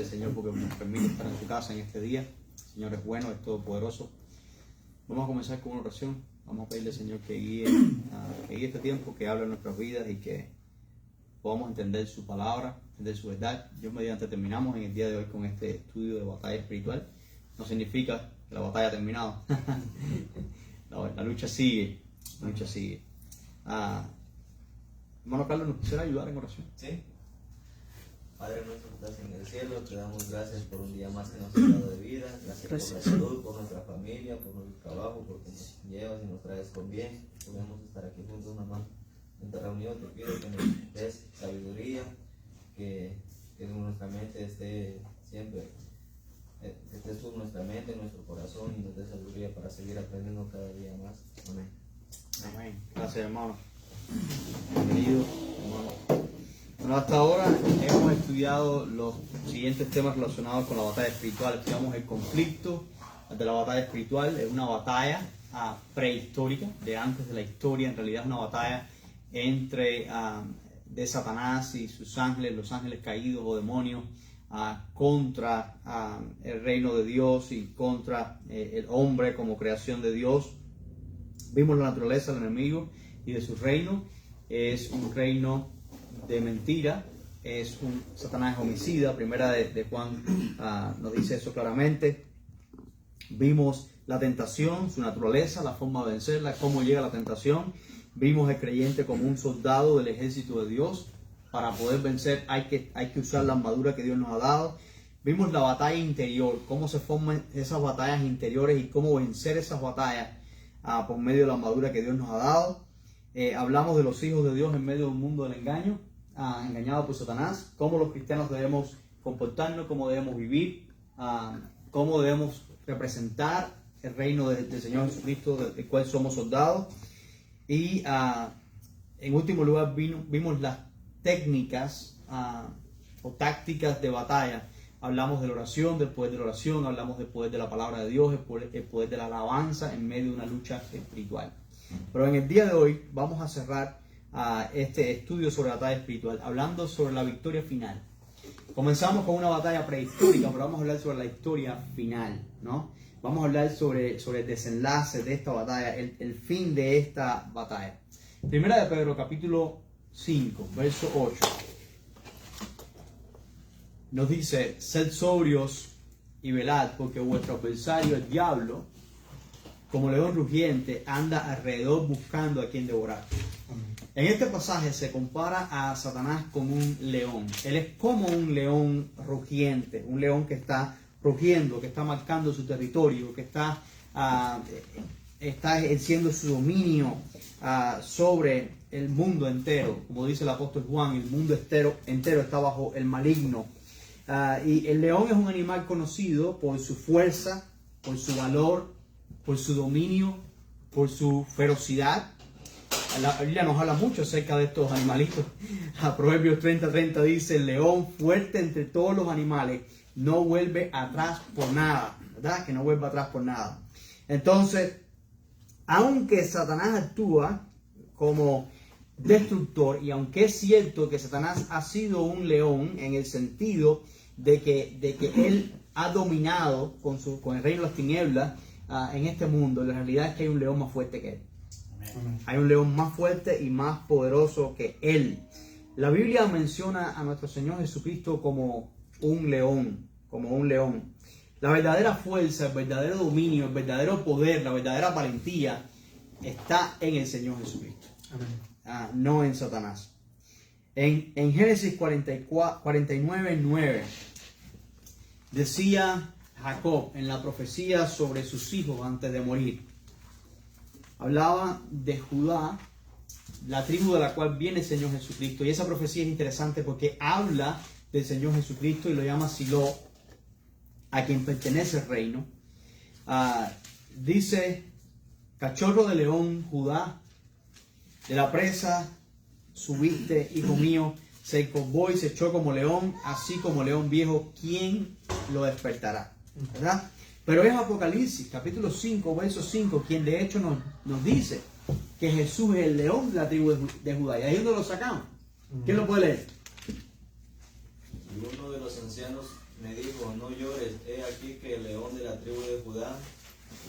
agradecerle, Señor, porque nos permite estar en su casa en este día. El Señor es bueno, es todopoderoso. Vamos a comenzar con una oración. Vamos a pedirle, Señor, que guíe este tiempo, que hable en nuestras vidas y que podamos entender su palabra, entender su verdad. Dios mediante terminamos en el día de hoy con este estudio de batalla espiritual. No significa que la batalla ha terminado. La lucha sigue. La lucha sigue. Hermano Carlos, ¿nos quisiera ayudar en oración? Sí. Padre nuestro que estás en el cielo, te damos gracias por un día más que nos has dado de vida. Gracias por la salud, por nuestra familia, por nuestro trabajo, porque nos llevas y nos traes con bien. Podemos estar aquí juntos, mamá. En esta reunión te pido que nos des sabiduría, que nuestra mente esté siempre, que estés tú en nuestra mente, en nuestro corazón, y nos des sabiduría para seguir aprendiendo cada día más. Amén. Amén. Gracias, hermano. Bienvenido, hermano. Bueno, hasta ahora hemos estudiado los siguientes temas relacionados con la batalla espiritual. Estudiamos el conflicto de la batalla espiritual. Es una batalla prehistórica, de antes de la historia. En realidad es una batalla entre de Satanás y sus ángeles, los ángeles caídos o demonios, contra el reino de Dios y contra el hombre como creación de Dios. Vimos la naturaleza del enemigo y de su reino. Es un reino de mentira, es un Satanás homicida. Primera de Juan nos dice eso claramente. Vimos la tentación, su naturaleza, la forma de vencerla, cómo llega la tentación. Vimos el creyente como un soldado del ejército de Dios. Para poder vencer hay que usar la armadura que Dios nos ha dado. Vimos la batalla interior, cómo se forman esas batallas interiores y cómo vencer esas batallas por medio de la armadura que Dios nos ha dado. Hablamos de los hijos de Dios en medio de un mundo del engaño, engañado por Satanás, cómo los cristianos debemos comportarnos, cómo debemos vivir, cómo debemos representar el reino del Señor Jesucristo, del cual somos soldados. Y en último lugar vimos las técnicas o tácticas de batalla. Hablamos de la oración, del poder de la oración, hablamos del poder de la palabra de Dios, el poder de la alabanza en medio de una lucha espiritual. Pero en el día de hoy vamos a cerrar este estudio sobre la batalla espiritual, hablando sobre la victoria final. Comenzamos con una batalla prehistórica, pero vamos a hablar sobre la historia final, ¿no? Vamos a hablar sobre el desenlace de esta batalla, el fin de esta batalla. Primera de Pedro, capítulo 5, verso 8. Nos dice: sed sobrios y velad, porque vuestro adversario, el diablo, como león rugiente, anda alrededor buscando a quien devorar. En este pasaje se compara a Satanás con un león. Él es como un león rugiente, un león que está rugiendo, que está marcando su territorio, que está ejerciendo su dominio sobre el mundo entero. Como dice el apóstol Juan, el mundo entero está bajo el maligno. Y el león es un animal conocido por su fuerza, por su valor, por su dominio, por su ferocidad. La Biblia nos habla mucho acerca de estos animalitos. Proverbios 30:30 dice: el león fuerte entre todos los animales no vuelve atrás por nada, ¿verdad? Que no vuelve atrás por nada. Entonces, aunque Satanás actúa como destructor, y aunque es cierto que Satanás ha sido un león en el sentido de que él ha dominado con el reino de las tinieblas en este mundo, la realidad es que hay un león más fuerte que él. Amén. Hay un león más fuerte y más poderoso que él. La Biblia menciona a nuestro Señor Jesucristo como un león, La verdadera fuerza, el verdadero dominio, el verdadero poder, la verdadera valentía está en el Señor Jesucristo. Amén. No en Satanás. En Génesis 49:9 decía Jacob en la profecía sobre sus hijos antes de morir. Hablaba de Judá, la tribu de la cual viene el Señor Jesucristo. Y esa profecía es interesante porque habla del Señor Jesucristo y lo llama Silo, a quien pertenece el reino. Dice: cachorro de león, Judá, de la presa subiste, hijo mío, se encorvó y se echó como león, así como león viejo, ¿quién lo despertará? ¿Verdad? Pero es Apocalipsis, capítulo 5, verso 5, quien de hecho nos dice que Jesús es el león de la tribu de Judá. Y ahí es donde lo sacamos. ¿Quién lo puede leer? Y uno de los ancianos me dijo, no llores, he aquí que el león de la tribu de Judá,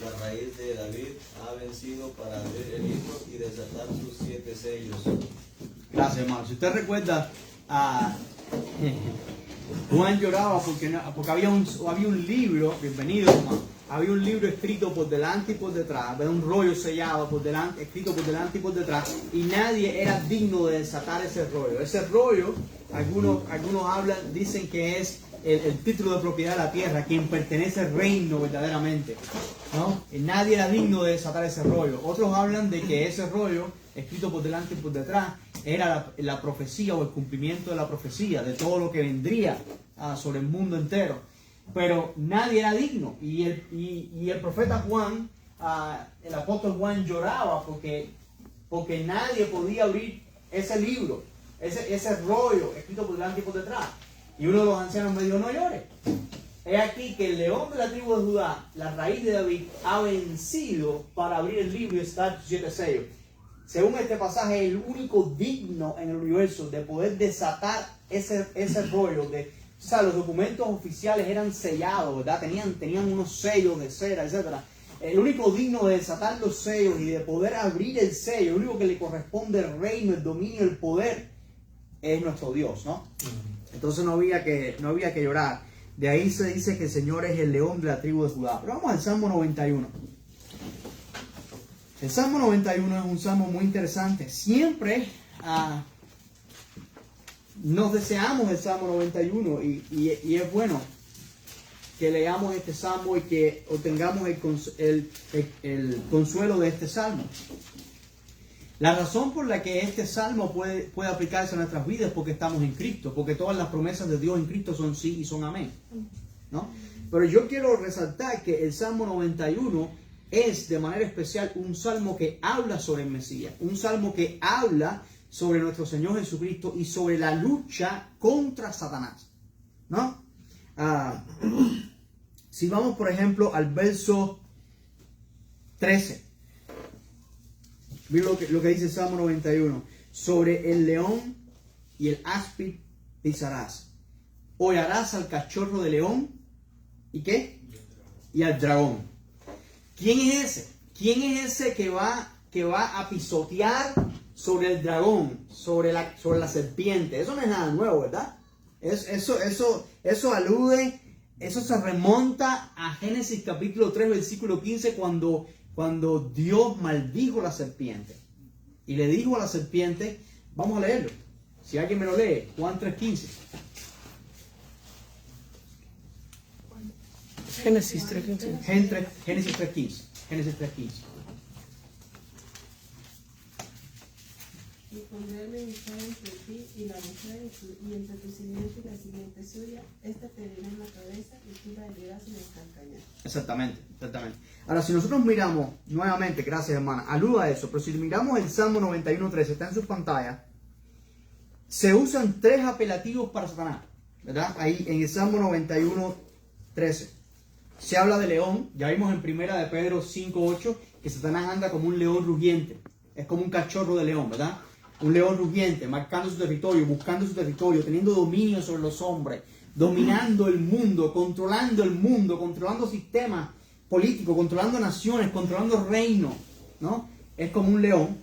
la raíz de David, ha vencido para abrir el libro y desatar sus 7 sellos. Gracias, hermano. Si usted recuerda, Juan lloraba porque había un libro, bienvenido, hermano, había un libro escrito por delante y por detrás, había un rollo sellado por delante, escrito por delante y por detrás, y nadie era digno de desatar ese rollo. Ese rollo, algunos hablan, dicen que es el título de propiedad de la tierra, a quien pertenece el reino verdaderamente, ¿no? Y nadie era digno de desatar ese rollo. Otros hablan de que ese rollo, escrito por delante y por detrás, era la profecía o el cumplimiento de la profecía, de todo lo que vendría sobre el mundo entero. Pero nadie era digno. Y el profeta Juan, el apóstol Juan lloraba porque nadie podía abrir ese libro, ese rollo escrito por delante y por detrás. Y uno de los ancianos me dijo, no llores. He aquí que el león de la tribu de Judá, la raíz de David, ha vencido para abrir el libro y desatar sus 7 sellos. Según este pasaje, el único digno en el universo de poder desatar ese rollo de... O sea, los documentos oficiales eran sellados, ¿verdad? Tenían unos sellos de cera, etc. El único digno de desatar los sellos y de poder abrir el sello, el único que le corresponde el reino, el dominio, el poder, es nuestro Dios, ¿no? Entonces no había que llorar. De ahí se dice que el Señor es el león de la tribu de Judá. Pero vamos al Salmo 91. El Salmo 91 es un salmo muy interesante. Siempre nos deseamos el Salmo 91 y es bueno que leamos este salmo y que obtengamos el consuelo de este salmo. La razón por la que este salmo puede aplicarse a nuestras vidas es porque estamos en Cristo, porque todas las promesas de Dios en Cristo son sí y son amén, ¿no? Pero yo quiero resaltar que el Salmo 91 es de manera especial un salmo que habla sobre el Mesías, un salmo que habla sobre nuestro Señor Jesucristo y sobre la lucha contra Satanás, ¿no? Si vamos, por ejemplo, al verso 13, mira lo que dice el Salmo 91. Sobre el león y el áspid pisarás. Hollarás al cachorro de león. ¿Y qué? Y al dragón. ¿Quién es ese? ¿Quién es ese que va a pisotear sobre el dragón, sobre la serpiente? Eso no es nada nuevo, ¿verdad? Eso alude, eso se remonta a Génesis capítulo 3, versículo 15, cuando Dios maldijo a la serpiente. Y le dijo a la serpiente, vamos a leerlo. Si alguien me lo lee, Juan 3:15. Génesis 3:15. Génesis 3:15. Génesis 3:15. Y pondré enemistad entre ti y la mujer y entre tu simiente y la simiente suya. Esta te herirá en la cabeza y tú la herirás en el calcañar. Exactamente. Ahora, si nosotros miramos nuevamente, gracias hermana, aluda a eso, pero si miramos el Salmo 91:13, está en sus pantallas, se usan 3 apelativos para Satanás, ¿verdad? Ahí en el Salmo 91:13 se habla de león. Ya vimos en primera de Pedro 5:8 que Satanás anda como un león rugiente, es como un cachorro de león, ¿verdad? Un león rugiente, marcando su territorio, buscando su territorio, teniendo dominio sobre los hombres, dominando el mundo, controlando sistemas políticos, controlando naciones, controlando reinos, ¿no? Es como un león.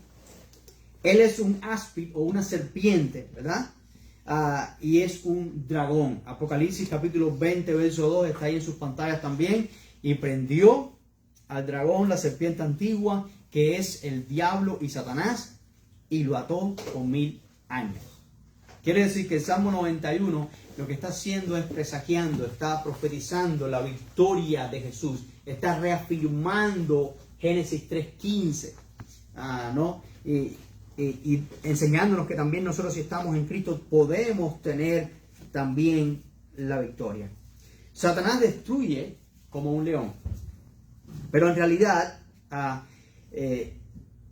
Él es un áspid o una serpiente, ¿verdad? Y es un dragón. Apocalipsis capítulo 20, verso 2, está ahí en sus pantallas también. Y prendió al dragón, la serpiente antigua, que es el diablo y Satanás, y lo ató por 1000 años. Quiere decir que el Salmo 91 lo que está haciendo es presagiando, está profetizando la victoria de Jesús, está reafirmando Génesis 3:15, ¿no? Y enseñándonos que también nosotros, si estamos en Cristo, podemos tener también la victoria. Satanás destruye como un león, pero en realidad,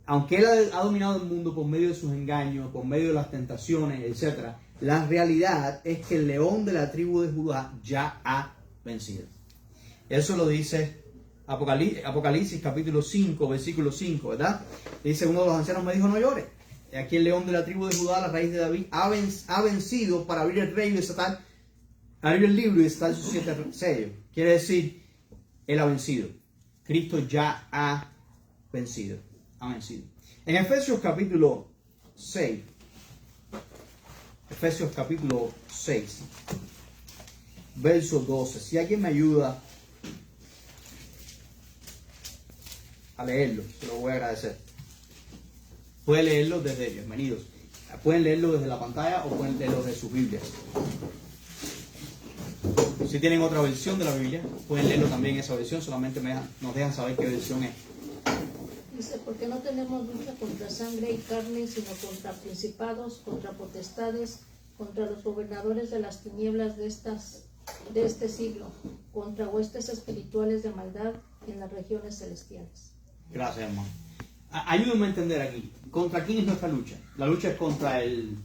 aunque él ha dominado el mundo por medio de sus engaños, por medio de las tentaciones, etc., la realidad es que el león de la tribu de Judá ya ha vencido. Eso lo dice Apocalipsis capítulo 5, versículo 5, ¿verdad? Dice, uno de los ancianos me dijo, no llores. Aquí el león de la tribu de Judá, la raíz de David, ha vencido para abrir el reino y desatar abre el libro y está sus 7 sellos. Quiere decir, Él ha vencido. Cristo ya ha vencido. Ha vencido. En Efesios capítulo 6, Efesios capítulo 6, verso 12. Si alguien me ayuda a leerlo, se lo voy a agradecer. Pueden leerlo desde, bienvenidos, pueden leerlo desde la pantalla o pueden leerlo desde sus Biblias. Si tienen otra versión de la Biblia, pueden leerlo también esa versión, solamente nos dejan saber qué versión es. Dice, porque no tenemos lucha contra sangre y carne, sino contra principados, contra potestades, contra los gobernadores de las tinieblas de este siglo, contra huestes espirituales de maldad en las regiones celestiales. Gracias, hermano. Ayúdenme a entender aquí. ¿Contra quién es nuestra lucha? La lucha es contra el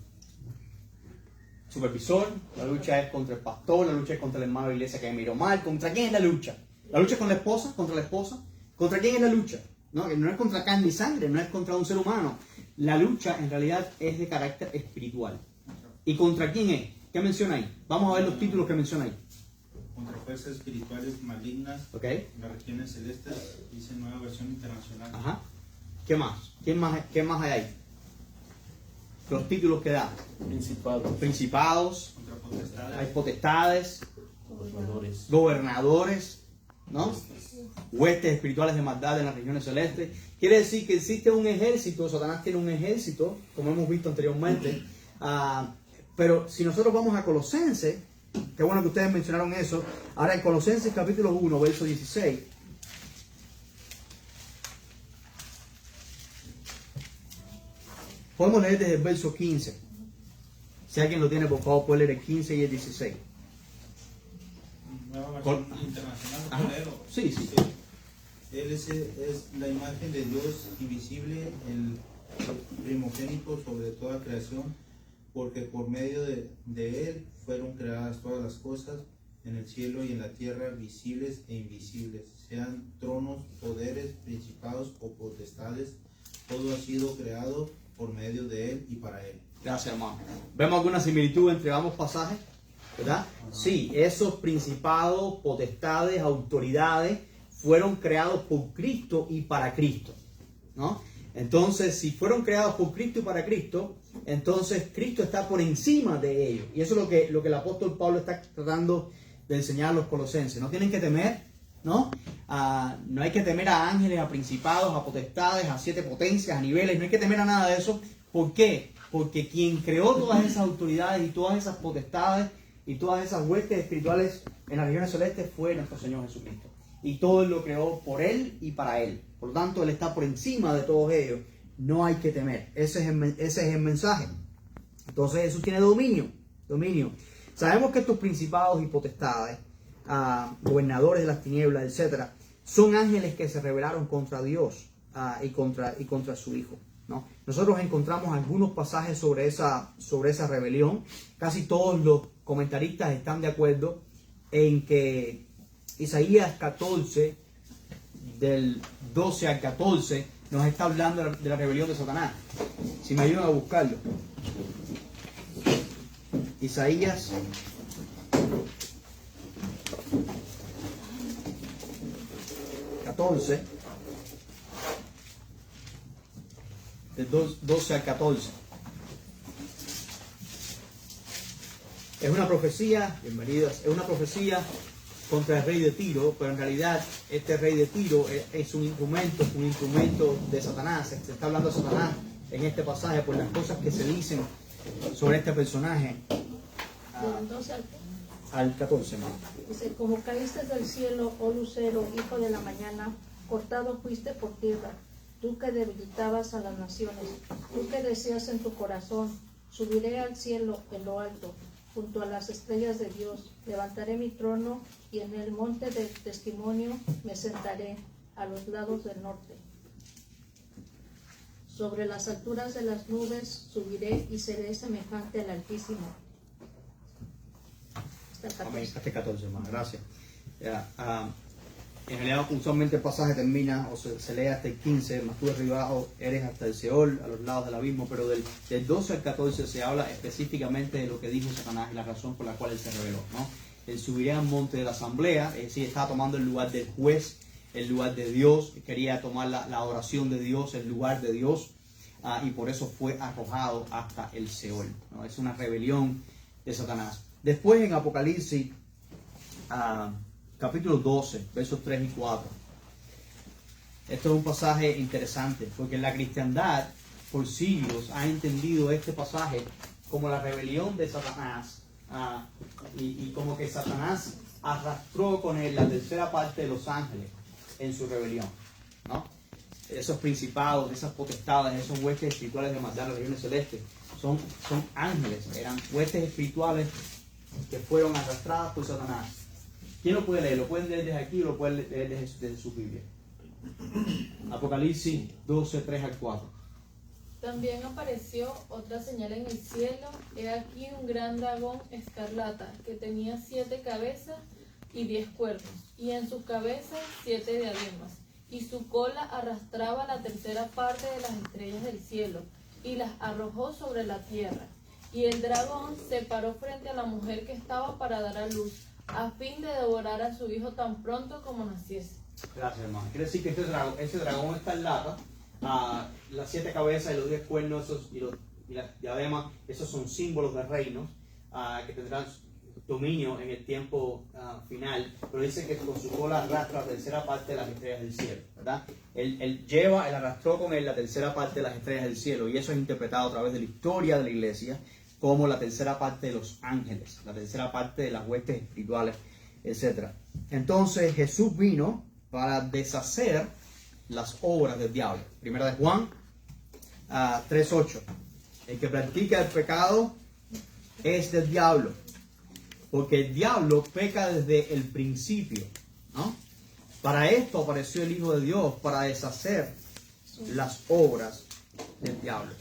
supervisor, la lucha es contra el pastor, la lucha es contra el hermano de la iglesia que me miró mal. ¿Contra quién es la lucha? ¿La lucha es con la esposa? ¿Contra la esposa? ¿Contra quién es la lucha? No, que no es contra carne y sangre, no es contra un ser humano. La lucha en realidad es de carácter espiritual. ¿Y contra quién es? ¿Qué menciona ahí? Vamos a ver los títulos que menciona ahí. Contra fuerzas espirituales malignas, ¿Ok? en las regiones celestes, dice Nueva Versión Internacional. Ajá. ¿Qué más? ¿Qué más hay ahí? Los títulos que da. Principados. Contra potestades. Hay potestades. Gobernadores. ¿No? Huestes espirituales de maldad en las regiones celestes. Quiere decir que existe un ejército. Satanás tiene un ejército, como hemos visto anteriormente. Pero si nosotros vamos a Colosenses, qué bueno que ustedes mencionaron eso. Ahora en Colosenses capítulo 1, verso 16. Podemos leer desde el verso 15. Si alguien lo tiene, por favor, puede leer el 15 y el 16. Nueva Versión Internacional. Ajá. ¿Leo? Sí, sí. Él es la imagen de Dios invisible, el primogénito sobre toda creación, porque por medio de Él fueron creadas todas las cosas en el cielo y en la tierra, visibles e invisibles, sean tronos, poderes, principados o potestades. Todo ha sido creado por medio de Él y para Él. Gracias, hermano. ¿Vemos alguna similitud entre ambos pasajes? ¿Verdad? Sí, esos principados, potestades, autoridades fueron creados por Cristo y para Cristo, ¿no? Entonces, si fueron creados por Cristo y para Cristo, entonces Cristo está por encima de ellos. Y eso es lo que el apóstol Pablo está tratando de enseñar a los colosenses. No tienen que temer, ¿no? No hay que temer a ángeles, a principados, a potestades, a 7 potencias, a niveles. No hay que temer a nada de eso. ¿Por qué? Porque quien creó todas esas autoridades y todas esas potestades y todas esas huestes espirituales en las regiones celestes fue nuestro Señor Jesucristo. Y todo Él lo creó por Él y para Él. Por lo tanto, Él está por encima de todos ellos. No hay que temer. Ese es el mensaje. Entonces Jesús tiene dominio. Sabemos que estos principados y potestades, gobernadores de las tinieblas, etcétera, son ángeles que se rebelaron contra Dios y contra su Hijo, ¿no? Nosotros encontramos algunos pasajes sobre esa rebelión. Casi todos los comentaristas están de acuerdo en que Isaías 14, del 12 al 14, nos está hablando de la rebelión de Satanás. Si me ayudan a buscarlo. Isaías 14, del 12 al 14. Es una profecía, bienvenidos, es una profecía contra el rey de Tiro, pero en realidad este rey de Tiro es un instrumento de Satanás. Se está hablando de Satanás en este pasaje por las cosas que se dicen sobre este personaje. Del 12 Al 14, ¿no? Dice, como caíste del cielo, oh lucero, hijo de la mañana, cortado fuiste por tierra, tú que debilitabas a las naciones, tú que decías en tu corazón, subiré al cielo en lo alto, junto a las estrellas de Dios, levantaré mi trono y en el monte del testimonio me sentaré a los lados del norte. Sobre las alturas de las nubes subiré y seré semejante al Altísimo. Hasta el 14, hermano. Gracias. En realidad, usualmente el pasaje termina o se lee hasta el 15, mas tú derribado eres hasta el Seol, a los lados del abismo, pero del 12 al 14 se habla específicamente de lo que dijo Satanás y la razón por la cual él se rebeló, ¿no? Él subiría al monte de la asamblea, es decir, estaba tomando el lugar del juez, el lugar de Dios, quería tomar la oración de Dios, el lugar de Dios, y por eso fue arrojado hasta el Seol, ¿no? Es una rebelión de Satanás. Después en Apocalipsis, capítulo 12, versos 3 y 4. Esto es un pasaje interesante, porque la cristiandad por siglos ha entendido este pasaje como la rebelión de Satanás, y como que Satanás arrastró con él la tercera parte de los ángeles en su rebelión, ¿no? Esos principados, esas potestades, esos huestes espirituales de maldad, las regiones celestes, son ángeles, eran huestes espirituales que fueron arrastradas por Satanás. ¿Quién lo puede leer? Lo pueden leer desde aquí o lo pueden leer desde su Biblia. Apocalipsis 12, 3 al 4. También apareció otra señal en el cielo. He aquí un gran dragón escarlata que tenía 7 cabezas y 10 cuernos, y en sus cabezas 7 diademas, y su cola arrastraba la tercera parte de las estrellas del cielo, y las arrojó sobre la tierra. Y el dragón se paró frente a la mujer que estaba para dar a luz, a fin de devorar a su hijo tan pronto como naciese. Gracias, hermano. Quiere decir que ese dragón escarlata, las 7 cabezas y los 10 cuernos y las diademas, esos son símbolos de reinos que tendrán dominio en el tiempo final, pero dice que con su cola arrastra la tercera parte de las estrellas del cielo, ¿verdad? Él arrastró con él la tercera parte de las estrellas del cielo, y eso es interpretado a través de la historia de la iglesia como la tercera parte de los ángeles, la tercera parte de las huestes espirituales, etc. Entonces Jesús vino para deshacer las obras del diablo. Primera de Juan 3:8. El que practica el pecado es del diablo, porque el diablo peca desde el principio, ¿no? Para esto apareció el Hijo de Dios, para deshacer las obras del diablo,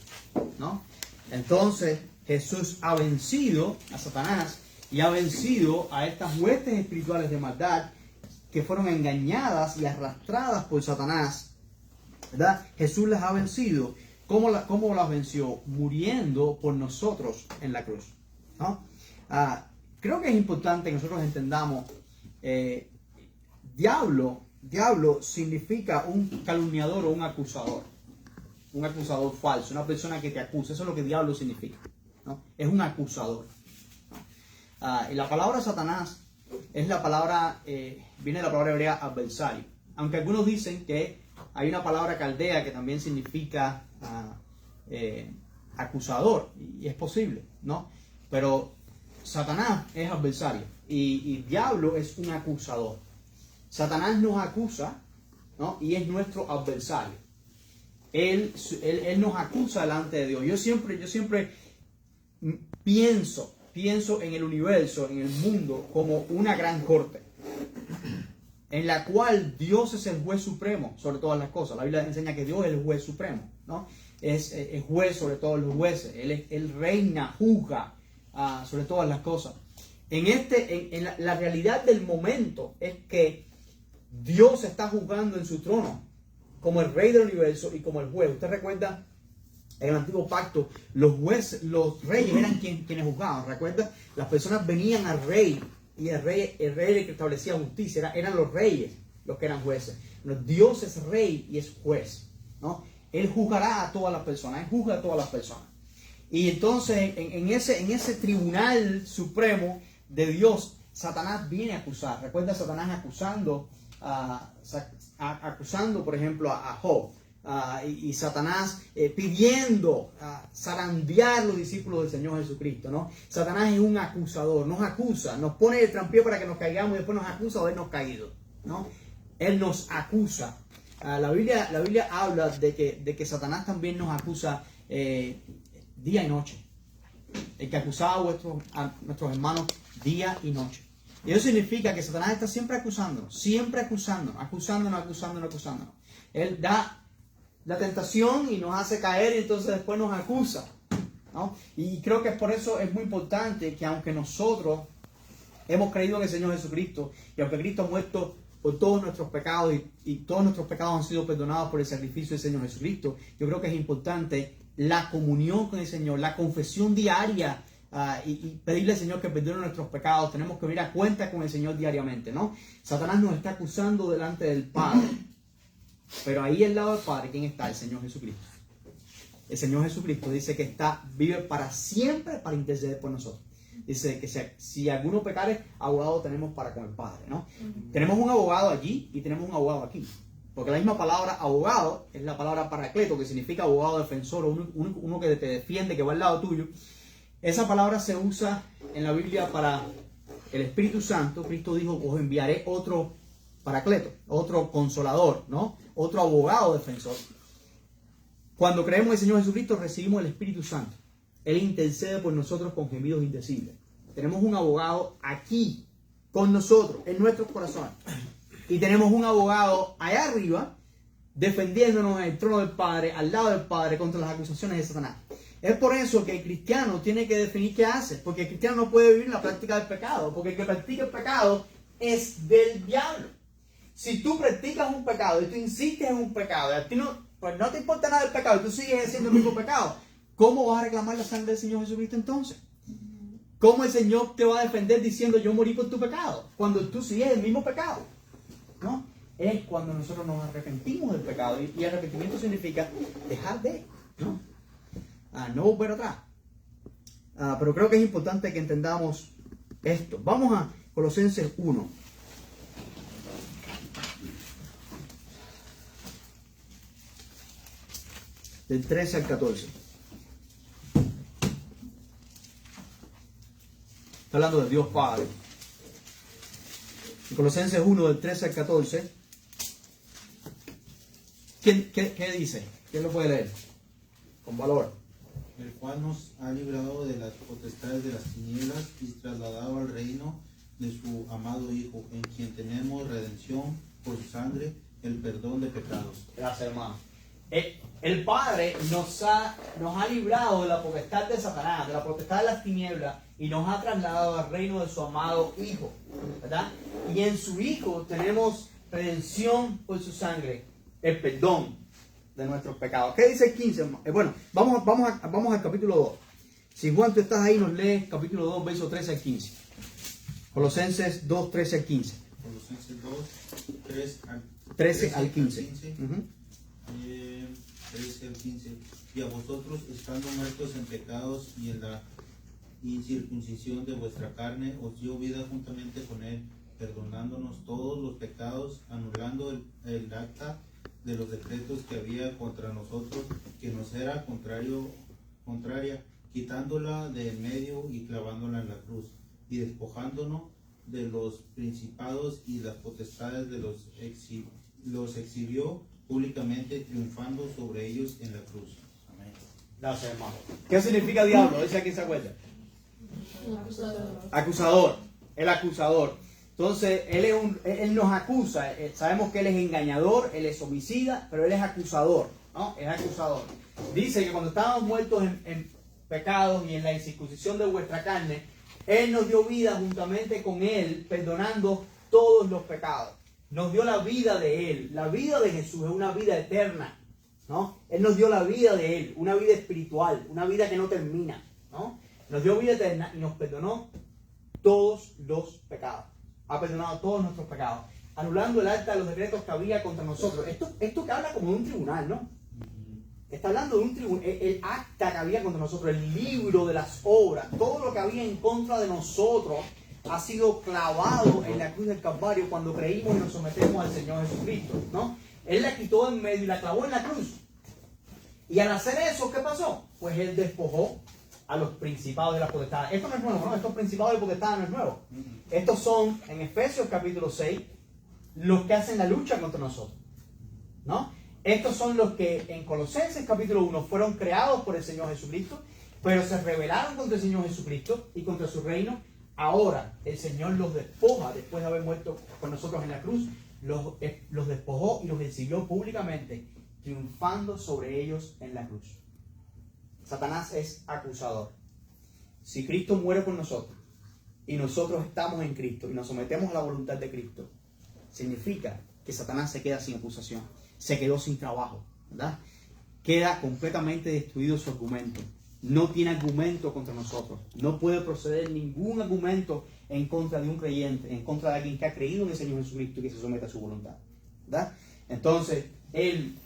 ¿no? Entonces Jesús ha vencido a Satanás y ha vencido a estas huestes espirituales de maldad que fueron engañadas y arrastradas por Satanás, ¿verdad? Jesús las ha vencido. ¿Cómo las venció? Muriendo por nosotros en la cruz, ¿no? Creo que es importante que nosotros entendamos, diablo significa un calumniador o un acusador falso, una persona que te acusa. Eso es lo que diablo significa, ¿no? Es un acusador, ¿no? Y la palabra Satanás es la palabra, viene de la palabra hebrea adversario, aunque algunos dicen que hay una palabra caldea que también significa acusador, y es posible, ¿no? Pero Satanás es adversario y diablo es un acusador. Satanás nos acusa, ¿no? Y es nuestro adversario. Él nos acusa delante de Dios. Yo siempre pienso en el universo, en el mundo, como una gran corte, en la cual Dios es el juez supremo sobre todas las cosas. La Biblia enseña que Dios es el juez supremo, ¿no? Es juez sobre todos los jueces. Él reina, juzga sobre todas las cosas. En la realidad del momento es que Dios está juzgando en su trono como el rey del universo y como el juez. Usted recuerda, en el antiguo pacto, los reyes eran quienes juzgaban. ¿Recuerda? Las personas venían al rey y el rey el que establecía justicia. Eran los reyes los que eran jueces. Pero Dios es rey y es juez, ¿no? Él juzgará a todas las personas. Él juzga a todas las personas. Y entonces en ese tribunal supremo de Dios, Satanás viene a acusar. Recuerda Satanás acusando, por ejemplo, a Job. Y Satanás pidiendo zarandear los discípulos del Señor Jesucristo, ¿no? Satanás es un acusador, nos acusa, nos pone el trampío para que nos caigamos y después nos acusa de habernos caído, ¿no? Él nos acusa. La Biblia habla de que Satanás también nos acusa día y noche. El que acusaba a nuestros hermanos día y noche. Y eso significa que Satanás está siempre acusándonos, acusándonos. Él da la tentación y nos hace caer y entonces después nos acusa, ¿no? Y creo que por eso es muy importante que aunque nosotros hemos creído en el Señor Jesucristo y aunque Cristo ha muerto por todos nuestros pecados y todos nuestros pecados han sido perdonados por el sacrificio del Señor Jesucristo, yo creo que es importante la comunión con el Señor, la confesión diaria y pedirle al Señor que perdone nuestros pecados. Tenemos que venir a cuenta con el Señor diariamente, ¿no? Satanás nos está acusando delante del Padre. Pero ahí al lado del Padre, ¿quién está? El Señor Jesucristo. El Señor Jesucristo dice que vive para siempre para interceder por nosotros. Dice que si alguno pecare, abogado tenemos para con el Padre, ¿no? Tenemos un abogado allí y tenemos un abogado aquí. Porque la misma palabra abogado es la palabra paracleto, que significa abogado defensor, o uno que te defiende, que va al lado tuyo. Esa palabra se usa en la Biblia para el Espíritu Santo. Cristo dijo, os enviaré otro paracleto, otro consolador, ¿no? Otro abogado defensor. Cuando creemos en el Señor Jesucristo, recibimos el Espíritu Santo. Él intercede por nosotros con gemidos indecibles. Tenemos un abogado aquí, con nosotros, en nuestros corazones. Y tenemos un abogado allá arriba, defendiéndonos en el trono del Padre, al lado del Padre, contra las acusaciones de Satanás. Es por eso que el cristiano tiene que definir qué hace. Porque el cristiano no puede vivir la práctica del pecado. Porque el que practica el pecado es del diablo. Si tú practicas un pecado y tú insistes en un pecado, y a ti no te importa nada del pecado y tú sigues haciendo el mismo pecado, ¿cómo vas a reclamar la sangre del Señor Jesucristo entonces? ¿Cómo el Señor te va a defender diciendo yo morí por tu pecado? Cuando tú sigues el mismo pecado, ¿no? Es cuando nosotros nos arrepentimos del pecado. Y arrepentimiento significa dejar de, ¿no? No volver atrás. Pero creo que es importante que entendamos esto. Vamos a Colosenses 1. Del 13 al 14. Está hablando de Dios Padre. En Colosenses 1, del 13 al 14. ¿Qué dice? ¿Quién lo puede leer? Con valor. El cual nos ha librado de las potestades de las tinieblas y trasladado al reino de su amado Hijo, en quien tenemos redención por su sangre, el perdón de pecados. Gracias, hermano. El Padre nos ha librado de la potestad de Satanás, de la potestad de las tinieblas, y nos ha trasladado al reino de su amado Hijo, ¿verdad? Y en su Hijo tenemos redención por su sangre, el perdón de nuestros pecados. ¿Qué dice el 15? Bueno, vamos al capítulo 2. Si Juan, tú estás ahí, nos lees capítulo 2, versos 13 al 15. Colosenses 2, 13 al 15. Colosenses 2, 13 al 15. 13 al 15. Y a vosotros, estando muertos en pecados y en la incircuncisión de vuestra carne, os dio vida juntamente con él, perdonándonos todos los pecados, anulando el acta de los decretos que había contra nosotros, que nos era contraria, quitándola de en medio y clavándola en la cruz, y despojándonos de los principados y las potestades de los exhibió públicamente, triunfando sobre ellos en la cruz. Amén. Gracias, hermano. ¿Qué significa diablo? Dice aquí, ¿se acuerda? Acusador. El acusador. Entonces, él nos acusa. Sabemos que él es engañador, él es homicida, pero él es acusador, ¿no? Es acusador. Dice que cuando estábamos muertos en pecados y en la incircuncisión de vuestra carne, él nos dio vida juntamente con él, perdonando todos los pecados. Nos dio la vida de él. La vida de Jesús es una vida eterna, ¿no? Él nos dio la vida de él, una vida espiritual, una vida que no termina, ¿no? Nos dio vida eterna y nos perdonó todos los pecados. Ha perdonado todos nuestros pecados, anulando el acta de los decretos que había contra nosotros. Esto que habla como de un tribunal, ¿no? Está hablando de un tribunal, el acta que había contra nosotros, el libro de las obras, todo lo que había en contra de nosotros ha sido clavado en la cruz del Calvario cuando creímos y nos sometemos al Señor Jesucristo, ¿no? Él la quitó en medio y la clavó en la cruz. Y al hacer eso, ¿qué pasó? Pues él despojó a los principados de las potestades. Esto no es nuevo, ¿no? Estos principados y potestades no es nuevo. Estos son, en Efesios capítulo 6, los que hacen la lucha contra nosotros, ¿no? Estos son los que en Colosenses capítulo 1 fueron creados por el Señor Jesucristo, pero se rebelaron contra el Señor Jesucristo y contra su reino. Ahora el Señor los despoja, después de haber muerto con nosotros en la cruz, los despojó y los exhibió públicamente, triunfando sobre ellos en la cruz. Satanás es acusador. Si Cristo muere por nosotros y nosotros estamos en Cristo y nos sometemos a la voluntad de Cristo, significa que Satanás se queda sin acusación, se quedó sin trabajo, ¿verdad? Queda completamente destruido su argumento. no tiene argumento contra nosotros. No puede proceder ningún argumento en contra de un creyente, en contra de alguien que ha creído en el Señor Jesucristo y que se somete a su voluntad, ¿verdad? Entonces, Él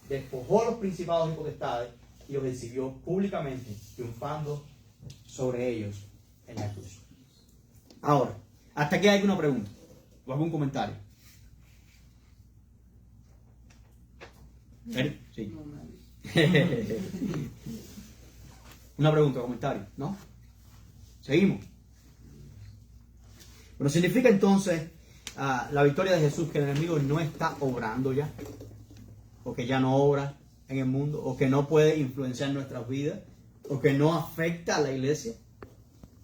despojó a los principados y potestades y los exhibió públicamente, triunfando sobre ellos en la cruz. Ahora, ¿hasta aquí hay alguna pregunta o algún comentario? ¿Eric? Sí. Una pregunta, comentario, ¿no? Seguimos. Pero significa entonces la victoria de Jesús que el enemigo no está obrando ya, o que ya no obra en el mundo, o que no puede influenciar nuestras vidas, o que no afecta a la iglesia.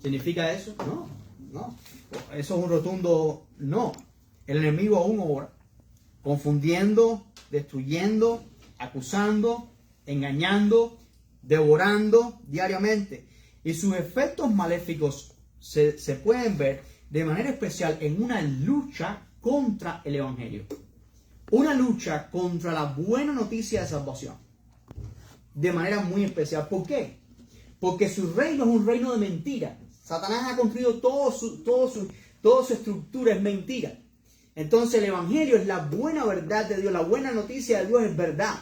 ¿Significa eso? No, no. Eso es un rotundo no. El enemigo aún obra, confundiendo, destruyendo, acusando, engañando, devorando diariamente. Y sus efectos maléficos se pueden ver de manera especial en una lucha contra el Evangelio. Una lucha contra la buena noticia de salvación. De manera muy especial. ¿Por qué? Porque su reino es un reino de mentira. Satanás ha construido toda su estructura es mentira. Entonces el Evangelio es la buena verdad de Dios. La buena noticia de Dios es verdad.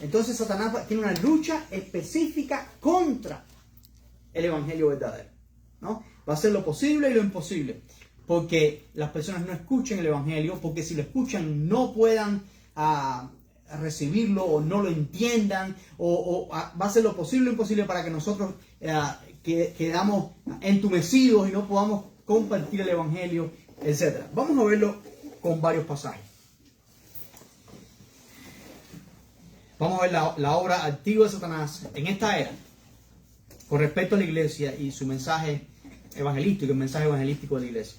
Entonces Satanás tiene una lucha específica contra el Evangelio verdadero, ¿no? Va a hacer lo posible y lo imposible porque las personas no escuchen el Evangelio, porque si lo escuchan no puedan recibirlo o no lo entiendan, o va a hacer lo posible y lo imposible para que nosotros quedamos entumecidos y no podamos compartir el Evangelio, etc. Vamos a verlo con varios pasajes. Vamos a ver la obra activa de Satanás en esta era con respecto a la iglesia y su mensaje evangelístico, el mensaje evangelístico de la iglesia.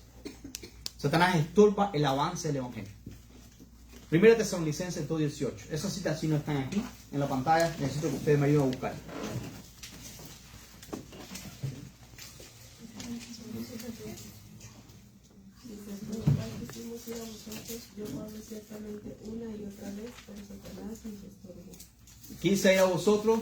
Satanás estorba el avance del evangelio. 1 Tesalonicenses 2:18. Esas citas sí no están aquí en la pantalla. Necesito que ustedes me ayuden a buscar. Quisimos ir a vosotros, yo Pablo ciertamente una y otra vez, pero Satanás nos estorbó. Quise ir a vosotros,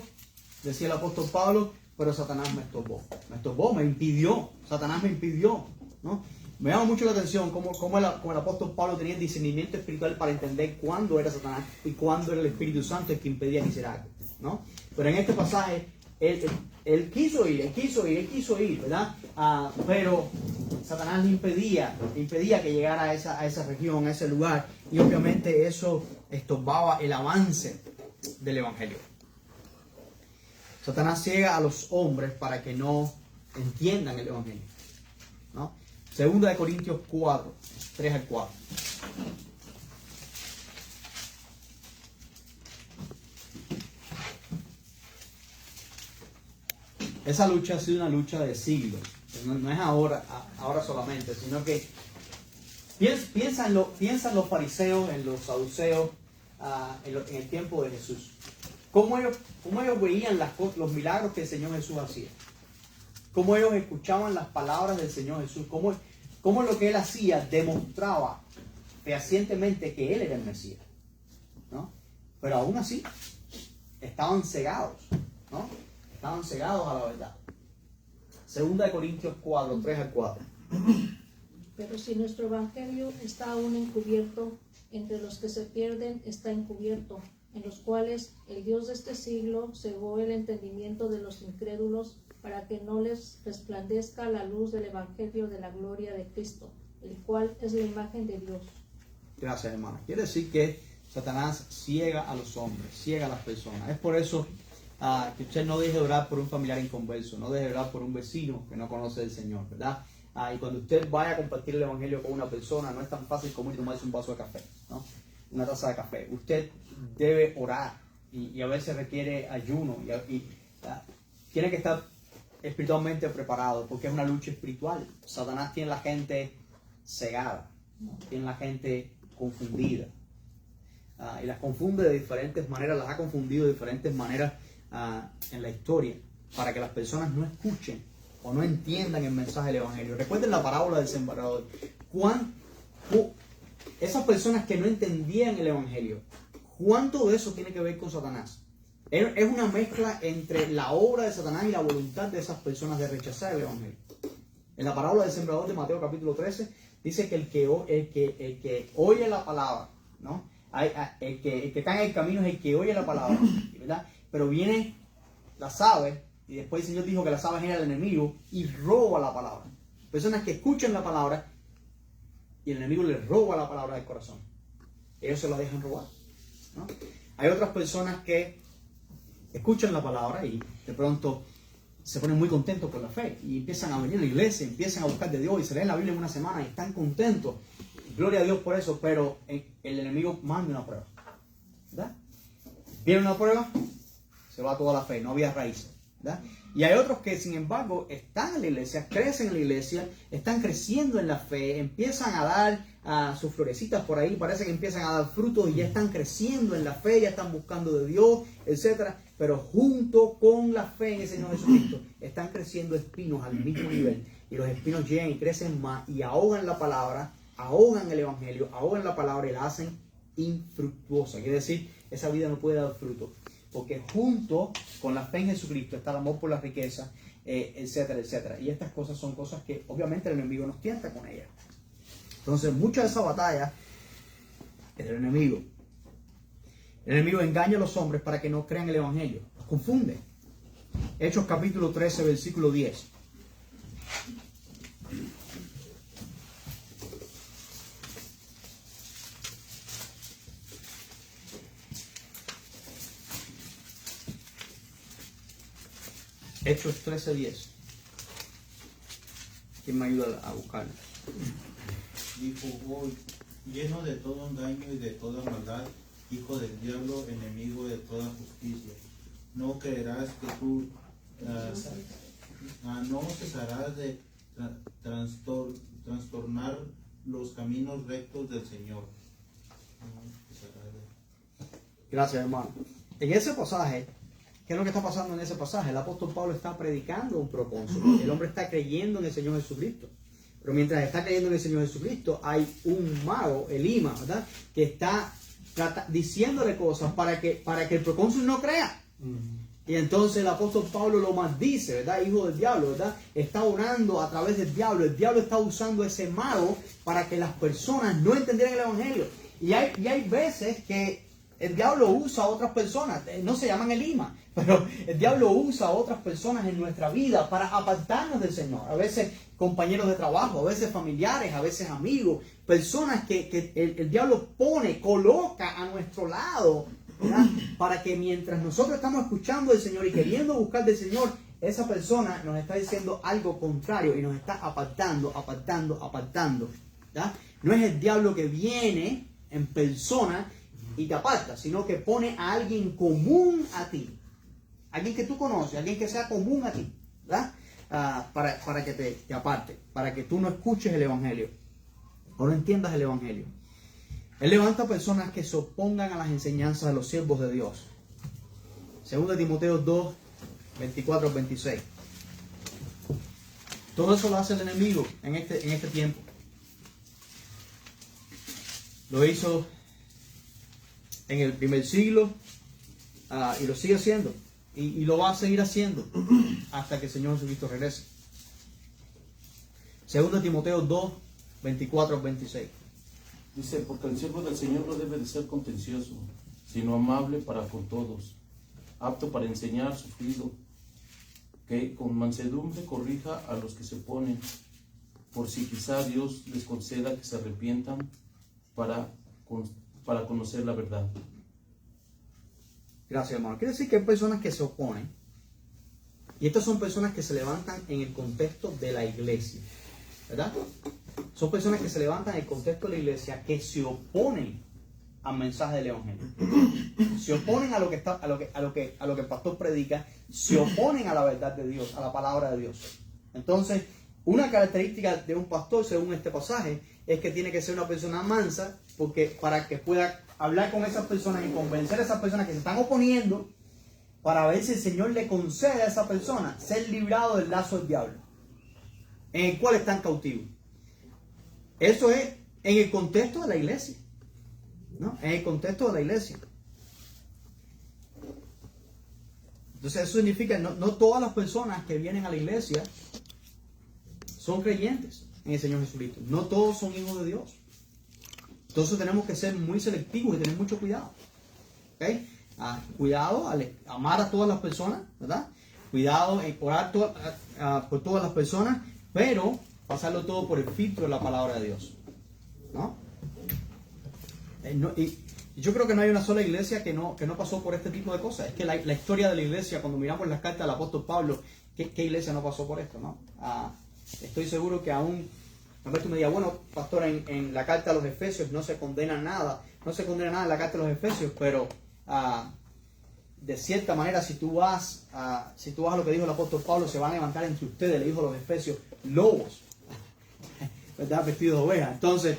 decía el apóstol Pablo, pero Satanás me estorbó, me impidió. Satanás me impidió, ¿no? Me llama mucho la atención cómo el apóstol Pablo tenía el discernimiento espiritual para entender cuándo era Satanás y cuándo era el Espíritu Santo el que impedía que hiciera algo, ¿no? Pero en este pasaje, él quiso ir, ¿verdad? Pero Satanás le impedía que llegara a esa región, a ese lugar, y obviamente eso estorbaba el avance del Evangelio. Satanás ciega a los hombres para que no entiendan el Evangelio, ¿no? 2 Corintios 4, 3 al 4. Esa lucha ha sido una lucha de siglos. No es ahora solamente, sino que piensa en los fariseos, en los saduceos, en el tiempo de Jesús. ¿Cómo ellos veían los milagros que el Señor Jesús hacía? ¿Cómo ellos escuchaban las palabras del Señor Jesús? ¿Cómo lo que Él hacía demostraba fehacientemente que Él era el Mesías, ¿no? Pero aún así, estaban cegados, ¿no? Estaban cegados a la verdad. 2 Corintios 4, 3 al 4. Pero si nuestro evangelio está aún encubierto, entre los que se pierden está encubierto, en los cuales el Dios de este siglo cegó el entendimiento de los incrédulos para que no les resplandezca la luz del evangelio de la gloria de Cristo, el cual es la imagen de Dios. Gracias, hermana. Quiere decir que Satanás ciega a los hombres, ciega a las personas. Es por eso que usted no deje de orar por un familiar inconverso, no deje de orar por un vecino que no conoce al Señor, ¿verdad? Y cuando usted vaya a compartir el evangelio con una persona, no es tan fácil como ir a tomarse un vaso de café, ¿no? Una taza de café. Usted debe orar y a veces requiere ayuno y tiene que estar espiritualmente preparado porque es una lucha espiritual. Satanás tiene la gente cegada, ¿no? Tiene la gente confundida y las confunde de diferentes maneras, las ha confundido de diferentes maneras en la historia para que las personas no escuchen o no entiendan el mensaje del evangelio. Recuerden la parábola del sembrador. Esas personas que no entendían el evangelio, ¿cuánto de eso tiene que ver con Satanás? Es una mezcla entre la obra de Satanás y la voluntad de esas personas de rechazar el evangelio. En la parábola del sembrador de Mateo capítulo 13 dice que el que oye la palabra, ¿no? El que cae en el camino es el que oye la palabra, ¿verdad? Pero viene las aves, y después el Señor dijo que las aves eran el enemigo y roba la palabra. Personas que escuchan la palabra y el enemigo les roba la palabra del corazón. Ellos se la dejan robar, ¿no? Hay otras personas que escuchan la palabra y de pronto se ponen muy contentos por la fe y empiezan a venir a la iglesia, empiezan a buscar de Dios y se leen la Biblia en una semana y están contentos. Gloria a Dios por eso, pero el enemigo manda una prueba, ¿verdad? Viene una prueba, se va toda la fe, no había raíces, ¿verdad? Y hay otros que, sin embargo, están en la iglesia, crecen en la iglesia, están creciendo en la fe, empiezan a dar sus florecitas por ahí, parece que empiezan a dar frutos y ya están creciendo en la fe, ya están buscando de Dios, etc. Pero junto con la fe en el Señor Jesucristo, están creciendo espinos al mismo nivel. Y los espinos llegan y crecen más y ahogan la palabra, ahogan el evangelio, ahogan la palabra y la hacen infructuosa. Quiere decir, esa vida no puede dar fruto. Porque junto con la fe en Jesucristo está el amor por la riqueza, etcétera, etcétera. Y estas cosas son cosas que obviamente el enemigo nos tienta con ellas. Entonces, mucha de esa batalla es del enemigo. El enemigo engaña a los hombres para que no crean el evangelio. Los confunde. Hechos capítulo 13, versículo 10. Hechos 13:10. ¿Quién me ayuda a buscarlo? Dijo, voy, lleno de todo engaño y de toda maldad, hijo del diablo, enemigo de toda justicia. No creerás que tú no cesarás de trastornar los caminos rectos del Señor. Gracias, hermano. En ese pasaje, ¿qué es lo que está pasando en ese pasaje? El apóstol Pablo está predicando un procónsul. El hombre está creyendo en el Señor Jesucristo. Pero mientras está creyendo en el Señor Jesucristo, hay un mago, Elima, ¿verdad? Que está diciéndole cosas para que el procónsul no crea. Y entonces el apóstol Pablo lo maldice, ¿verdad? Hijo del diablo, ¿verdad? Está orando a través del diablo. El diablo está usando ese mago para que las personas no entendieran el evangelio. Y hay veces que el diablo usa a otras personas, no se llaman Elima, pero el diablo usa a otras personas en nuestra vida para apartarnos del Señor. A veces compañeros de trabajo, a veces familiares, a veces amigos, personas que el diablo coloca a nuestro lado, ¿verdad? Para que mientras nosotros estamos escuchando del Señor y queriendo buscar del Señor, esa persona nos está diciendo algo contrario y nos está apartando, ¿verdad? No es el diablo que viene en persona y te aparta, sino que pone a alguien común a ti, alguien que tú conoces, alguien que sea común a ti, ¿verdad? Para que te aparte, para que tú no escuches el evangelio o no entiendas el evangelio. Él levanta personas que se opongan a las enseñanzas de los siervos de Dios. 2 Timoteo 2, 24 al 26. Todo eso lo hace el enemigo en este tiempo. Lo hizo en el primer siglo y lo sigue haciendo y lo va a seguir haciendo hasta que el Señor Jesucristo regrese. 2 Timoteo 2, 24 al 26. Dice, porque el siervo del Señor no debe de ser contencioso, sino amable para con todos, apto para enseñar, sufrido, que con mansedumbre corrija a los que se oponen, por si quizá Dios les conceda que se arrepientan para conocer la verdad. Gracias, hermano. Quiere decir que hay personas que se oponen. Y estas son personas que se levantan en el contexto de la iglesia, ¿verdad? Son personas que se levantan en el contexto de la iglesia, que se oponen al mensaje del evangelio. Se oponen a lo que el pastor predica, se oponen a la verdad de Dios, a la palabra de Dios. Entonces, una característica de un pastor, según este pasaje, es que tiene que ser una persona mansa, porque para que pueda hablar con esas personas y convencer a esas personas que se están oponiendo, para ver si el Señor le concede a esa persona ser librado del lazo del diablo, en el cual están cautivos. Eso es en el contexto de la iglesia, ¿no? En el contexto de la iglesia. Entonces eso significa que no todas las personas que vienen a la iglesia son creyentes en el Señor Jesucristo. No todos son hijos de Dios. Entonces tenemos que ser muy selectivos y tener mucho cuidado. ¿Okay? Cuidado al amar a todas las personas, ¿verdad? Cuidado en orar por todas las personas, pero pasarlo todo por el filtro de la palabra de Dios, ¿no? Y yo creo que no hay una sola iglesia que no pasó por este tipo de cosas. Es que la historia de la iglesia, cuando miramos las cartas del apóstol Pablo, ¿qué iglesia no pasó por esto, no? Estoy seguro que aún, a ver, tú me digas, bueno, pastor, en la carta a los Efesios no se condena nada en la carta a los Efesios, pero de cierta manera, si tú vas a lo que dijo el apóstol Pablo, se van a levantar entre ustedes, le dijo a los Efesios, lobos, ¿verdad? Vestidos de ovejas. Entonces,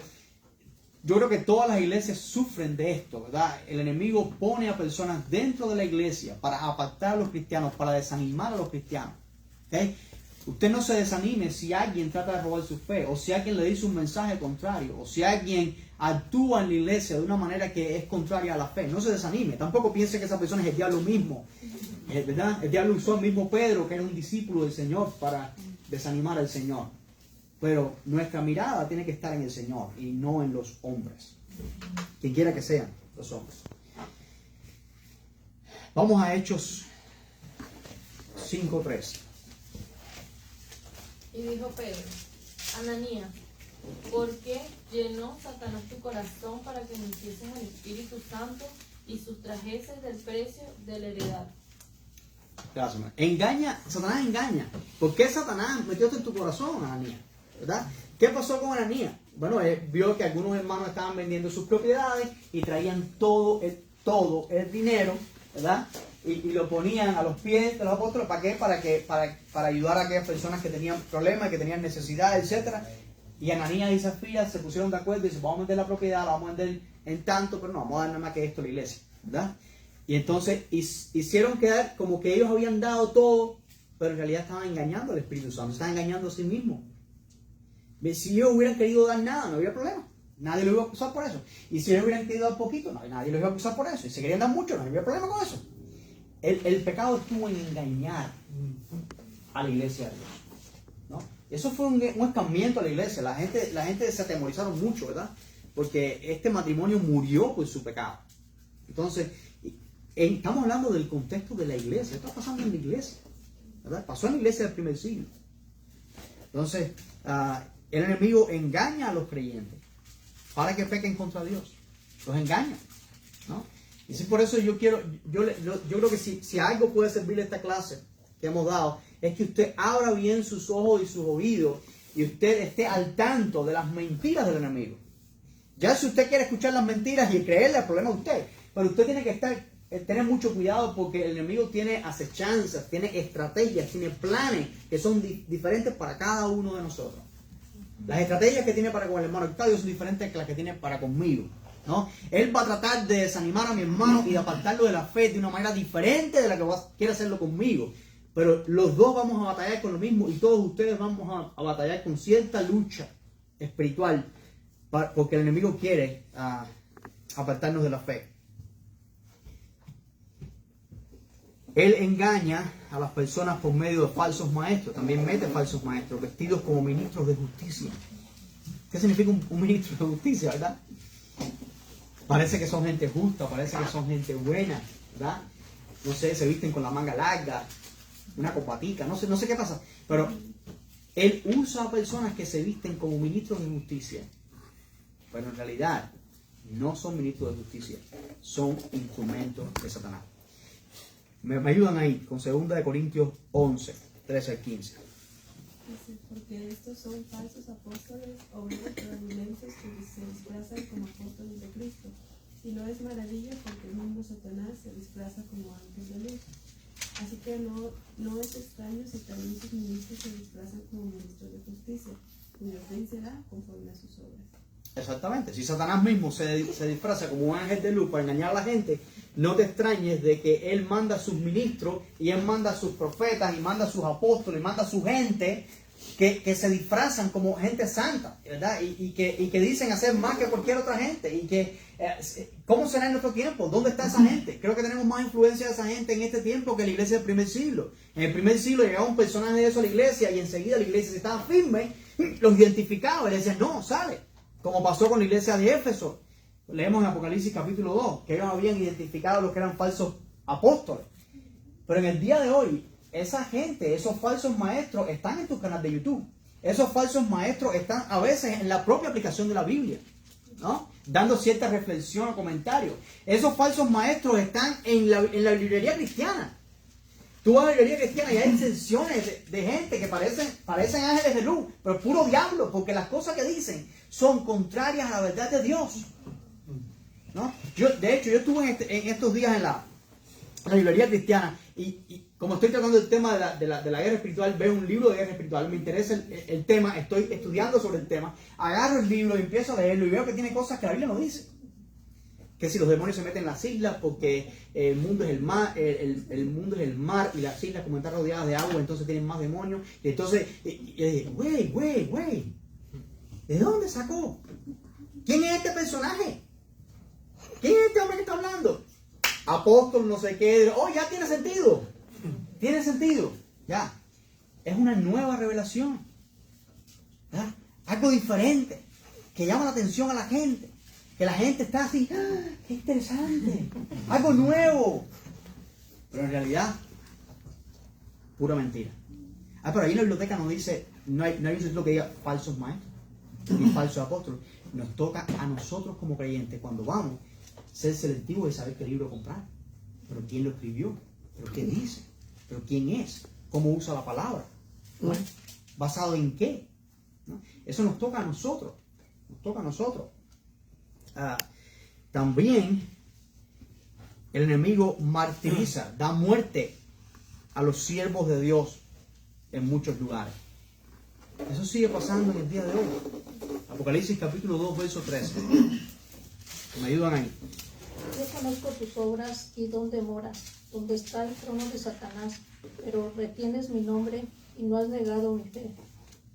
yo creo que todas las iglesias sufren de esto, ¿verdad? El enemigo pone a personas dentro de la iglesia para apartar a los cristianos, para desanimar a los cristianos. ¿Okay? Usted no se desanime si alguien trata de robar su fe, o si alguien le dice un mensaje contrario, o si alguien actúa en la iglesia de una manera que es contraria a la fe. No se desanime. Tampoco piense que esa persona es el diablo mismo, ¿verdad? El diablo usó al mismo Pedro, que era un discípulo del Señor, para desanimar al Señor. Pero nuestra mirada tiene que estar en el Señor y no en los hombres, quien quiera que sean los hombres. Vamos a Hechos 5:3. Y dijo Pedro, Ananías, ¿por qué llenó Satanás tu corazón para que mintieses al Espíritu Santo y sustrajeses del precio de la heredad? Gracias, Satanás engaña. ¿Por qué Satanás metió esto en tu corazón, Ananías? ¿Verdad? ¿Qué pasó con Ananías? Bueno, él vio que algunos hermanos estaban vendiendo sus propiedades y traían todo el dinero, ¿verdad? Y lo ponían a los pies de los apóstoles. ¿Para qué? Para ayudar a aquellas personas que tenían problemas, que tenían necesidades, etc. Y Ananías y Zafira se pusieron de acuerdo y dicen, vamos a vender la propiedad, la vamos a vender en tanto, pero no, vamos a dar nada más que esto a la iglesia, ¿verdad? Y entonces hicieron quedar como que ellos habían dado todo, pero en realidad estaban engañando al Espíritu Santo, estaban engañando a sí mismos. Si ellos hubieran querido dar nada, no había problema. Nadie los iba a acusar por eso. Y si ellos hubieran querido dar poquito, nadie los iba a acusar por eso. Y si querían dar mucho, no había problema con eso. El pecado estuvo en engañar a la iglesia de Dios, ¿no? Eso fue un escarmiento a la iglesia. La gente se atemorizaron mucho, ¿verdad? Porque este matrimonio murió por su pecado. Entonces, estamos hablando del contexto de la iglesia. Esto está pasando en la iglesia, ¿verdad? Pasó en la iglesia del primer siglo. Entonces, el enemigo engaña a los creyentes para que pequen contra Dios. Los engaña, ¿no? Y sí, por eso yo creo que si algo puede servirle esta clase que hemos dado, es que usted abra bien sus ojos y sus oídos y usted esté al tanto de las mentiras del enemigo. Ya si usted quiere escuchar las mentiras y creerle, el problema es usted. Pero usted tiene que tener mucho cuidado, porque el enemigo tiene acechanzas, tiene estrategias, tiene planes que son diferentes para cada uno de nosotros. Las estrategias que tiene para con el hermano Octavio son diferentes que las que tiene para conmigo, ¿no? Él va a tratar de desanimar a mi hermano y de apartarlo de la fe de una manera diferente de la que quiere hacerlo conmigo. Pero los dos vamos a batallar con lo mismo, y todos ustedes vamos a batallar con cierta lucha espiritual, porque el enemigo quiere apartarnos de la fe. Él engaña a las personas por medio de falsos maestros. También mete falsos maestros vestidos como ministros de justicia. ¿Qué significa un ministro de justicia, verdad? Parece que son gente justa, parece que son gente buena, ¿verdad? No sé, se visten con la manga larga, una copatica, no sé qué pasa. Pero él usa a personas que se visten como ministros de justicia, pero en realidad no son ministros de justicia, son instrumentos de Satanás. Me ayudan ahí con 2 Corintios 11, 13 al 15. Dice, porque estos son falsos apóstoles, obreros fraudulentos que se disfrazan como apóstoles de Cristo. Y no es maravilla, porque el mismo Satanás se disfraza como ángel de luz. Así que no es extraño si también sus ministros se disfrazan como ministros de justicia, cuyo fin será conforme a sus obras. Exactamente. Si Satanás mismo se disfraza como un ángel de luz para engañar a la gente, no te extrañes de que él manda a sus ministros, y él manda a sus profetas, y manda a sus apóstoles, y manda a su gente que se disfrazan como gente santa, ¿verdad? Y que dicen hacer más que cualquier otra gente. Y que, ¿cómo será en nuestro tiempo? ¿Dónde está esa gente? Creo que tenemos más influencia de esa gente en este tiempo que la iglesia del primer siglo. En el primer siglo llegaba un personaje de eso a la iglesia y enseguida la iglesia, si estaba firme, los identificaba y le decían, no, sale. Como pasó con la iglesia de Éfeso. Leemos en Apocalipsis capítulo 2, que ellos habían identificado a los que eran falsos apóstoles. Pero en el día de hoy, esa gente, esos falsos maestros están en tu canal de YouTube. Esos falsos maestros están a veces en la propia aplicación de la Biblia, ¿no? Dando cierta reflexión o comentario. Esos falsos maestros están en la librería cristiana. Tú vas a la librería cristiana y hay secciones de gente que parecen ángeles de luz, pero puro diablo, porque las cosas que dicen son contrarias a la verdad de Dios, ¿no? De hecho, yo estuve en estos días en la librería cristiana y como estoy tratando el tema de la guerra espiritual, veo un libro de guerra espiritual, me interesa el tema, estoy estudiando sobre el tema, agarro el libro y empiezo a leerlo y veo que tiene cosas que la Biblia no dice. Que si los demonios se meten en las islas porque el mundo es el mar, el mundo es el mar y las islas como están rodeadas de agua, entonces tienen más demonios. Y entonces, güey, ¿de dónde sacó? ¿Quién es este personaje? ¿Quién es este hombre que está hablando? Apóstol, no sé qué. Oh, ya tiene sentido. Tiene sentido. Ya. Es una nueva revelación. ¿Ya? Algo diferente. Que llama la atención a la gente. Que la gente está así. ¡Ah, qué interesante! Algo nuevo. Pero en realidad, pura mentira. Pero ahí en la biblioteca nos dice, no hay un sitio que diga falsos maestros ni falsos apóstoles. Nos toca a nosotros como creyentes, cuando vamos, ser selectivos de saber qué libro comprar. Pero quién lo escribió, pero qué dice, pero quién es, cómo usa la palabra, ¿no? ¿Basado en qué? ¿No? Eso nos toca a nosotros. Nos toca a nosotros. También el enemigo martiriza, da muerte a los siervos de Dios en muchos lugares. Eso sigue pasando en el día de hoy. Apocalipsis capítulo 2, verso 13. ¿Me ayudan ahí? Yo conozco tus obras y dónde moras, donde está el trono de Satanás, pero retienes mi nombre y no has negado mi fe,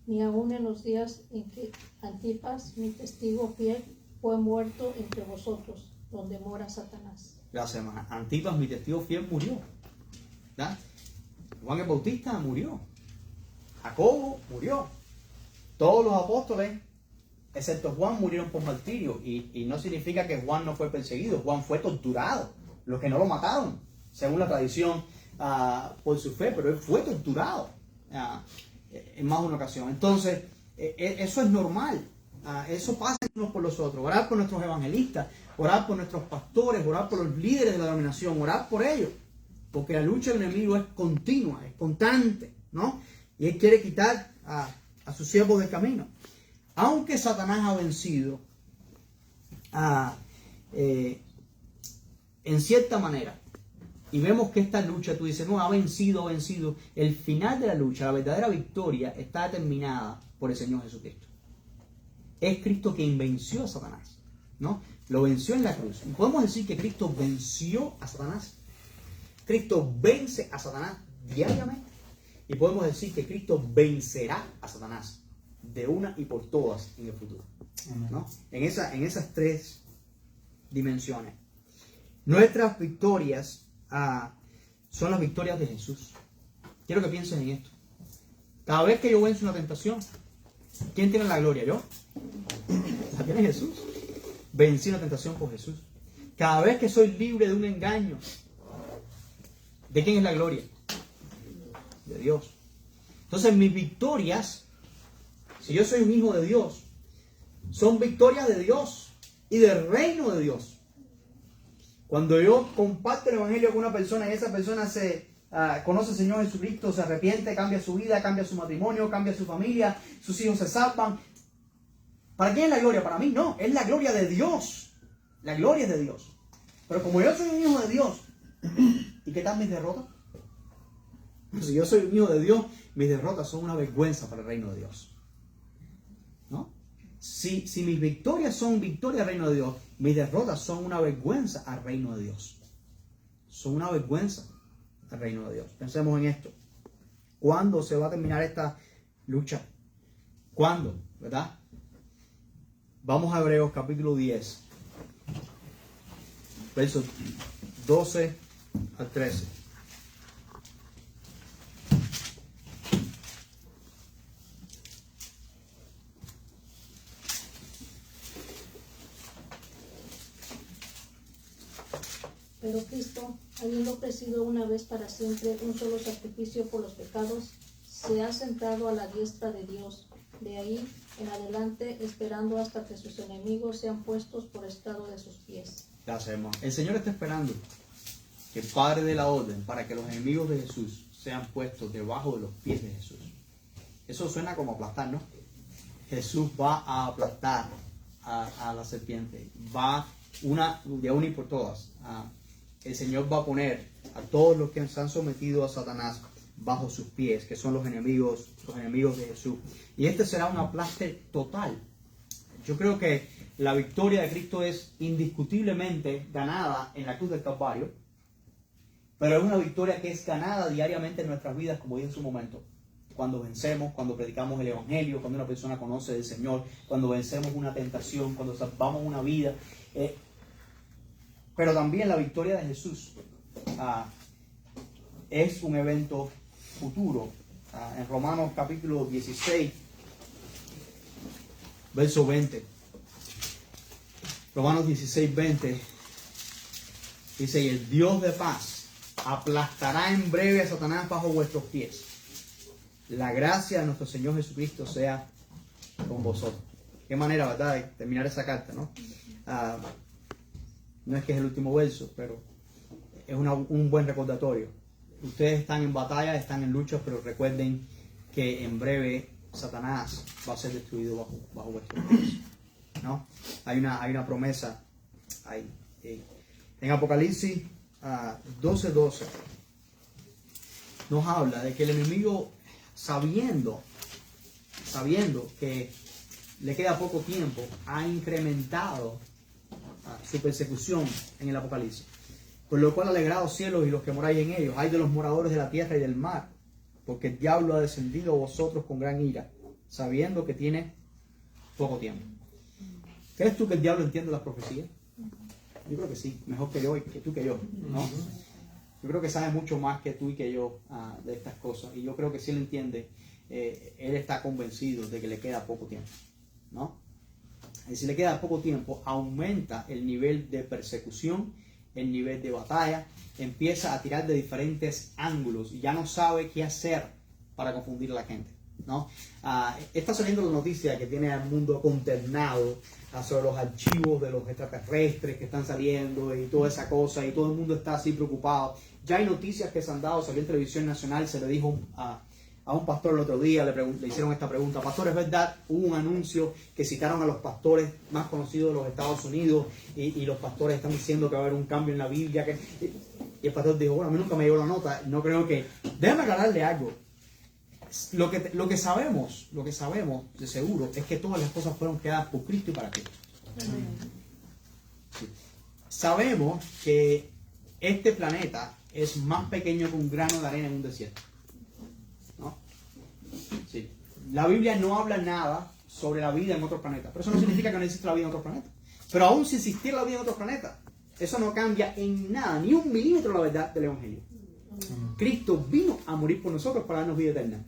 ni aun en los días en que Antipas, mi testigo fiel, fue muerto entre vosotros, donde mora Satanás. Gracias, hermana. Antipas, mi testigo fiel, murió. ¿Ya? Juan el Bautista murió. Jacobo murió. Todos los apóstoles, excepto Juan, murieron por martirio. Y no significa que Juan no fue perseguido. Juan fue torturado. Los que no lo mataron, según la tradición, por su fe, pero él fue torturado en más de una ocasión. Entonces, eso es normal. Eso pasa unos por los otros. Orar por nuestros evangelistas, orar por nuestros pastores, orar por los líderes de la denominación, orar por ellos. Porque la lucha del enemigo es continua, es constante, ¿no? Y él quiere quitar a sus siervos del camino. Aunque Satanás ha vencido, en cierta manera, y vemos que esta lucha, tú dices, no, ha vencido, el final de la lucha, la verdadera victoria, está determinada por el Señor Jesucristo. Es Cristo quien venció a Satanás, ¿no? Lo venció en la cruz. Y podemos decir que Cristo venció a Satanás. Cristo vence a Satanás diariamente. Y podemos decir que Cristo vencerá a Satanás de una y por todas en el futuro, ¿no? En esas tres dimensiones. Nuestras victorias son las victorias de Jesús. Quiero que piensen en esto. Cada vez que yo venzo una tentación, ¿quién tiene la gloria? ¿Yo? La tiene Jesús. Vencí una tentación por Jesús. Cada vez que soy libre de un engaño, ¿de quién es la gloria? De Dios. Entonces mis victorias, si yo soy un hijo de Dios, son victorias de Dios y del reino de Dios. Cuando yo comparto el evangelio con una persona y esa persona conoce al Señor Jesucristo, se arrepiente, cambia su vida, cambia su matrimonio, cambia su familia, sus hijos se salvan. ¿Para quién es la gloria? Para mí no, es la gloria de Dios. La gloria es de Dios. Pero como yo soy un hijo de Dios, ¿y qué tal mis derrotas? Si yo soy un hijo de Dios, mis derrotas son una vergüenza para el reino de Dios, ¿no? Si mis victorias son victorias al reino de Dios, mis derrotas son una vergüenza al reino de Dios. Son una vergüenza al reino de Dios. Pensemos en esto. ¿Cuándo se va a terminar esta lucha ¿Cuándo? ¿Verdad? Vamos a Hebreos capítulo 10, versos 12 al 13. Pero Cristo, habiendo ofrecido una vez para siempre un solo sacrificio por los pecados, se ha sentado a la diestra de Dios. De ahí en adelante, esperando hasta que sus enemigos sean puestos por estrado de sus pies. Gracias, hermano. El Señor está esperando que el Padre dé la orden para que los enemigos de Jesús sean puestos debajo de los pies de Jesús. Eso suena como aplastar, ¿no? Jesús va a aplastar a la serpiente. Va de una y por todas. El Señor va a poner a todos los que se han sometido a Satanás bajo sus pies, que son los enemigos de Jesús. Y este será un aplaste total. Yo creo que la victoria de Cristo es indiscutiblemente ganada en la cruz del Calvario, pero es una victoria que es ganada diariamente en nuestras vidas, como dije en su momento. Cuando vencemos, cuando predicamos el Evangelio, cuando una persona conoce del Señor, cuando vencemos una tentación, cuando salvamos una vida. Pero también la victoria de Jesús es un evento futuro. En Romanos capítulo 16, verso 20. Romanos 16, 20. Dice, y el Dios de paz aplastará en breve a Satanás bajo vuestros pies. La gracia de nuestro Señor Jesucristo sea con vosotros. Qué manera, ¿verdad?, de terminar esa carta, ¿no? No es que es el último verso, pero es un buen recordatorio. Ustedes están en batalla, están en lucha, pero recuerden que en breve Satanás va a ser destruido bajo vuestros pies, ¿no? Hay una promesa ahí. En Apocalipsis 12:12 nos habla de que el enemigo, sabiendo que le queda poco tiempo, ha incrementado su persecución en el Apocalipsis. Por lo cual, alegrados cielos y los que moráis en ellos, hay de los moradores de la tierra y del mar, porque el diablo ha descendido a vosotros con gran ira, sabiendo que tiene poco tiempo. ¿Crees tú que el diablo entiende las profecías? Yo creo que sí, mejor que yo y que tú que yo, ¿no? Yo creo que sabe mucho más que tú y que yo de estas cosas, y yo creo que si él entiende, él está convencido de que le queda poco tiempo, ¿no? Y si le queda poco tiempo, aumenta el nivel de persecución, el nivel de batalla, empieza a tirar de diferentes ángulos y ya no sabe qué hacer para confundir a la gente, ¿no? Está saliendo la noticia que tiene al mundo consternado sobre los archivos de los extraterrestres que están saliendo y toda esa cosa, y todo el mundo está así preocupado. Ya hay noticias que se han dado, salió en Televisión Nacional, se le dijo a un pastor el otro día, le hicieron esta pregunta: pastor, ¿es verdad? Hubo un anuncio que citaron a los pastores más conocidos de los Estados Unidos y los pastores están diciendo que va a haber un cambio en la Biblia. Y el pastor dijo, bueno, a mí nunca me llegó la nota, no creo que... Déjame aclararle algo. Lo que sabemos de seguro es que todas las cosas fueron creadas por Cristo y para Cristo. Sí. Sabemos que este planeta es más pequeño que un grano de arena en un desierto, ¿no? Sí. La Biblia no habla nada sobre la vida en otros planetas, pero eso no significa que no existe la vida en otros planetas. Pero aún si existiera la vida en otros planetas, eso no cambia en nada, ni un milímetro la verdad del Evangelio. Cristo vino a morir por nosotros para darnos vida eterna.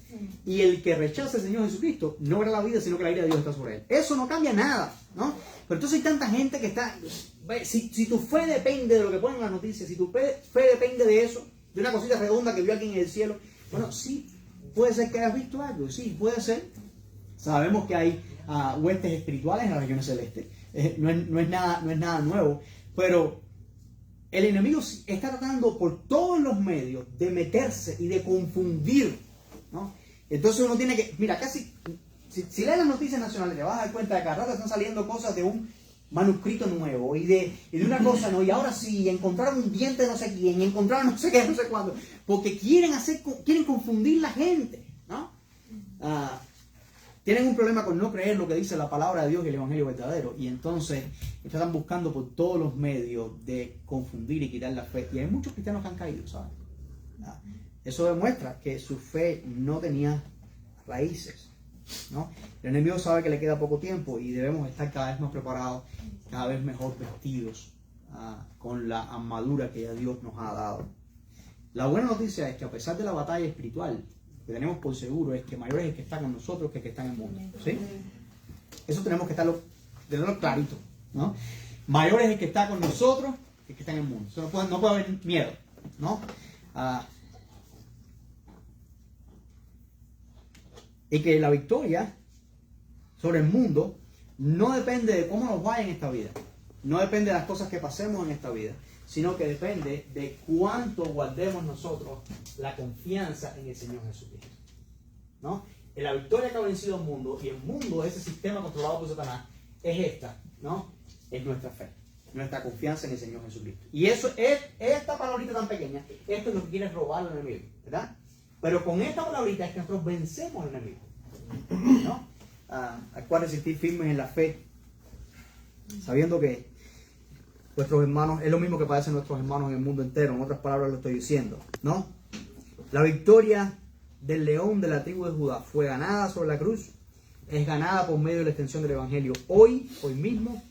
Y el que rechaza al Señor Jesucristo no verá la vida, sino que la ira de Dios está sobre él. Eso no cambia nada, ¿no? Pero entonces hay tanta gente que está... Si tu fe depende de lo que ponen en las noticias, si tu fe depende de eso, de una cosita redonda que vio alguien en el cielo, bueno, sí, puede ser que hayas visto algo, sí, puede ser. Sabemos que hay huestes espirituales en las regiones celestes. No es nada nuevo, pero el enemigo está tratando por todos los medios de meterse y de confundir, ¿no? Entonces uno tiene que, mira, casi, si lees las noticias nacionales, te vas a dar cuenta de que cada rato están saliendo cosas de un manuscrito nuevo y de una cosa, ¿no? Y ahora sí, encontraron un diente de no sé quién, encontraron no sé qué, no sé cuándo, porque quieren confundir la gente, ¿no? Tienen un problema con no creer lo que dice la palabra de Dios y el Evangelio verdadero, y entonces están buscando por todos los medios de confundir y quitar la fe. Y hay muchos cristianos que han caído, ¿sabes? Eso demuestra que su fe no tenía raíces. ¿no? El enemigo sabe que le queda poco tiempo y debemos estar cada vez más preparados, cada vez mejor vestidos con la armadura que ya Dios nos ha dado. La buena noticia es que a pesar de la batalla espiritual, lo que tenemos por seguro es que mayor es el que está con nosotros que el que está en el mundo. ¿Sí? Eso tenemos que tenerlo clarito, ¿no? Mayor es el que está con nosotros que el que está en el mundo. Eso no puede haber miedo, ¿no? Y que la victoria sobre el mundo no depende de cómo nos vaya en esta vida, no depende de las cosas que pasemos en esta vida, sino que depende de cuánto guardemos nosotros la confianza en el Señor Jesucristo, ¿no? La victoria que ha vencido el mundo, y el mundo, ese sistema controlado por Satanás, es esta, ¿no? Es nuestra fe, nuestra confianza en el Señor Jesucristo. Y eso es, esta palabrita tan pequeña, esto es lo que quiere robar al enemigo, ¿verdad? Pero con esta palabrita es que nosotros vencemos al enemigo, ¿no? Al cual resistir firmes en la fe, sabiendo que nuestros hermanos, es lo mismo que padecen nuestros hermanos en el mundo entero, en otras palabras lo estoy diciendo, ¿no? La victoria del león de la tribu de Judá fue ganada sobre la cruz, es ganada por medio de la extensión del Evangelio hoy mismo,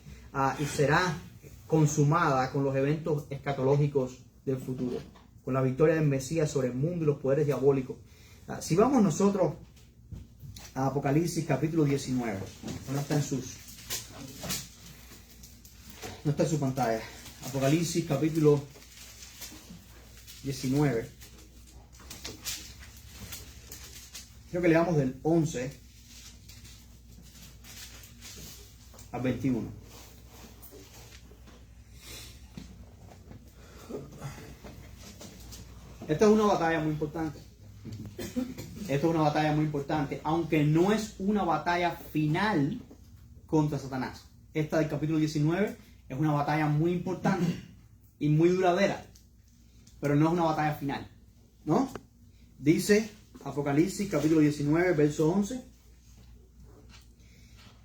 y será consumada con los eventos escatológicos del futuro, con la victoria del Mesías sobre el mundo y los poderes diabólicos. Si vamos nosotros a Apocalipsis capítulo 19, no está en su pantalla. Apocalipsis capítulo 19. Creo que leamos del 11 al 21. Esta es una batalla muy importante. Esto es una batalla muy importante, aunque no es una batalla final contra Satanás. Esta del capítulo 19 es una batalla muy importante y muy duradera, pero no es una batalla final, ¿no? Dice Apocalipsis capítulo 19, verso 11.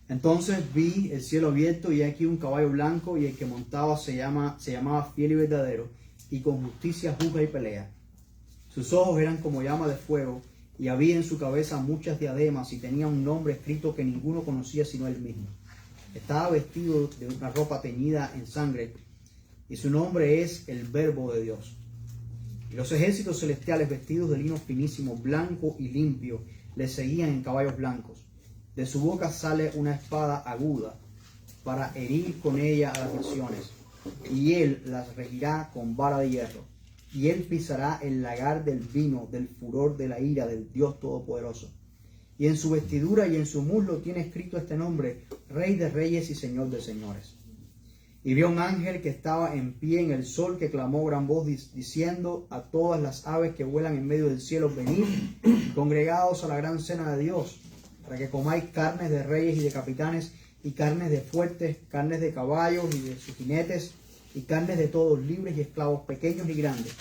Entonces vi el cielo abierto y aquí un caballo blanco, y el que montaba se llamaba Fiel y Verdadero, y con justicia juzga y pelea. Sus ojos eran como llama de fuego, y había en su cabeza muchas diademas, y tenía un nombre escrito que ninguno conocía sino él mismo. Estaba vestido de una ropa teñida en sangre, y su nombre es el Verbo de Dios. Y los ejércitos celestiales, vestidos de lino finísimo, blanco y limpio, le seguían en caballos blancos. De su boca sale una espada aguda, para herir con ella a las naciones, y él las regirá con vara de hierro. Y él pisará el lagar del vino del furor de la ira del Dios Todopoderoso. Y en su vestidura y en su muslo tiene escrito este nombre: Rey de Reyes y Señor de Señores. Y vio un ángel que estaba en pie en el sol, que clamó gran voz diciendo a todas las aves que vuelan en medio del cielo: venid, congregados a la gran cena de Dios, para que comáis carnes de reyes y de capitanes, y carnes de fuertes, carnes de caballos y de sus jinetes, y carnes de todos, libres y esclavos, pequeños y grandes.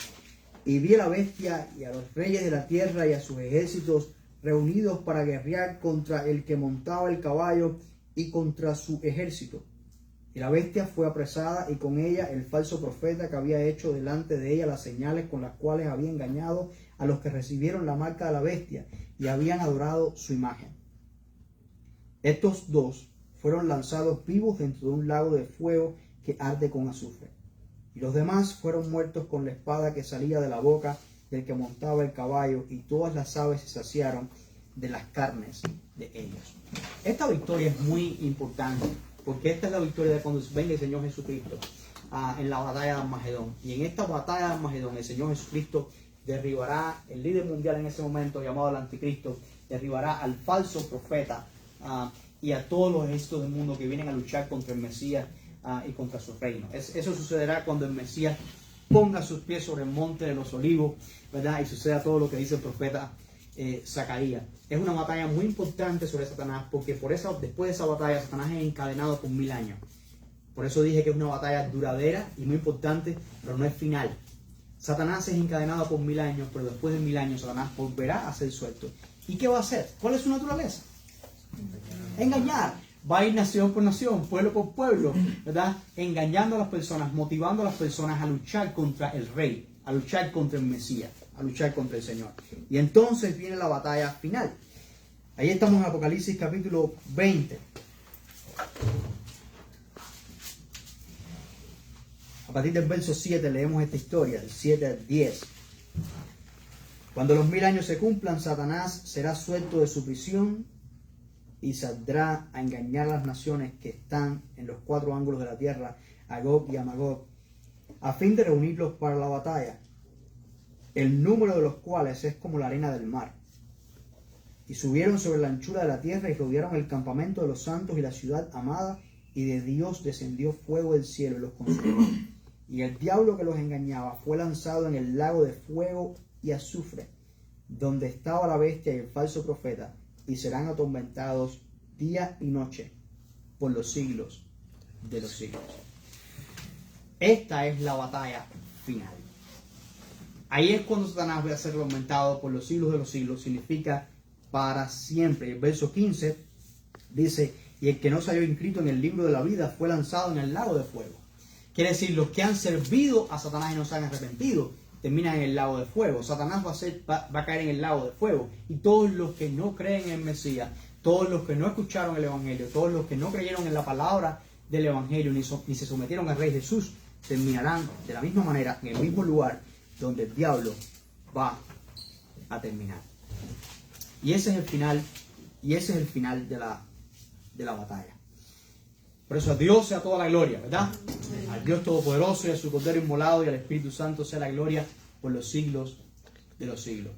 Y vi a la bestia y a los reyes de la tierra y a sus ejércitos reunidos para guerrear contra el que montaba el caballo y contra su ejército. Y la bestia fue apresada, y con ella el falso profeta, que había hecho delante de ella las señales con las cuales había engañado a los que recibieron la marca de la bestia y habían adorado su imagen. Estos dos fueron lanzados vivos dentro de un lago de fuego que arde con azufre. Y los demás fueron muertos con la espada que salía de la boca del que montaba el caballo, y todas las aves se saciaron de las carnes de ellos. Esta victoria es muy importante, porque esta es la victoria de cuando venga el Señor Jesucristo en la batalla de Armagedón. Y en esta batalla de Armagedón el Señor Jesucristo derribará el líder mundial en ese momento, llamado el Anticristo, derribará al falso profeta y a todos los ejércitos del mundo que vienen a luchar contra el Mesías y contra su reino. Eso sucederá cuando el Mesías ponga sus pies sobre el monte de los olivos, ¿verdad? Y suceda todo lo que dice el profeta Zacarías. Es una batalla muy importante sobre Satanás, porque después de esa batalla Satanás es encadenado por 1000 años. Por eso dije que es una batalla duradera y muy importante, pero no es final. Satanás es encadenado por 1000 años, pero después de 1000 años Satanás volverá a ser suelto. ¿Y qué va a hacer? ¿Cuál es su naturaleza? Engañar. Va a ir nación por nación, pueblo por pueblo, ¿verdad? Engañando a las personas, motivando a las personas a luchar contra el rey, a luchar contra el Mesías, a luchar contra el Señor. Y entonces viene la batalla final. Ahí estamos en Apocalipsis capítulo 20. A partir del verso 7 leemos esta historia, del 7 al 10. Cuando los 1000 años se cumplan, Satanás será suelto de su prisión y saldrá a engañar a las naciones que están en los 4 ángulos de la tierra, a Gog y a Magog, a fin de reunirlos para la batalla, el número de los cuales es como la arena del mar. Y subieron sobre la anchura de la tierra y rodearon el campamento de los santos y la ciudad amada, y de Dios descendió fuego del cielo y los consumió. Y el diablo que los engañaba fue lanzado en el lago de fuego y azufre, donde estaba la bestia y el falso profeta, y serán atormentados día y noche por los siglos de los siglos. Esta es la batalla final. Ahí es cuando Satanás va a ser atormentado por los siglos de los siglos. Significa para siempre. El verso 15 dice: y el que no salió inscrito en el libro de la vida fue lanzado en el lago de fuego. Quiere decir, los que han servido a Satanás y no se han arrepentido terminan en el lago de fuego. Satanás va a caer en el lago de fuego. Y todos los que no creen en el Mesías, todos los que no escucharon el Evangelio, todos los que no creyeron en la palabra del Evangelio ni se sometieron al Rey Jesús, terminarán de la misma manera en el mismo lugar donde el diablo va a terminar. Y ese es el final, de la batalla. Por eso a Dios sea toda la gloria, ¿verdad? Al Dios Todopoderoso y a su Cordero inmolado y al Espíritu Santo sea la gloria por los siglos de los siglos.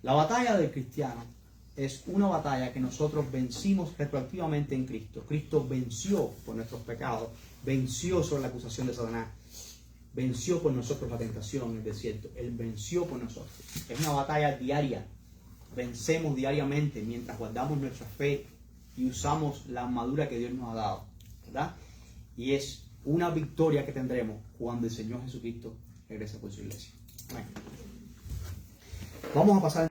La batalla del cristiano es una batalla que nosotros vencimos retroactivamente en Cristo. Cristo venció por nuestros pecados, venció sobre la acusación de Satanás, venció por nosotros la tentación en el desierto. Él venció por nosotros. Es una batalla diaria. Vencemos diariamente mientras guardamos nuestra fe y usamos la armadura que Dios nos ha dado, ¿verdad? Y es una victoria que tendremos cuando el Señor Jesucristo regrese por su iglesia. Amén. Vamos a pasar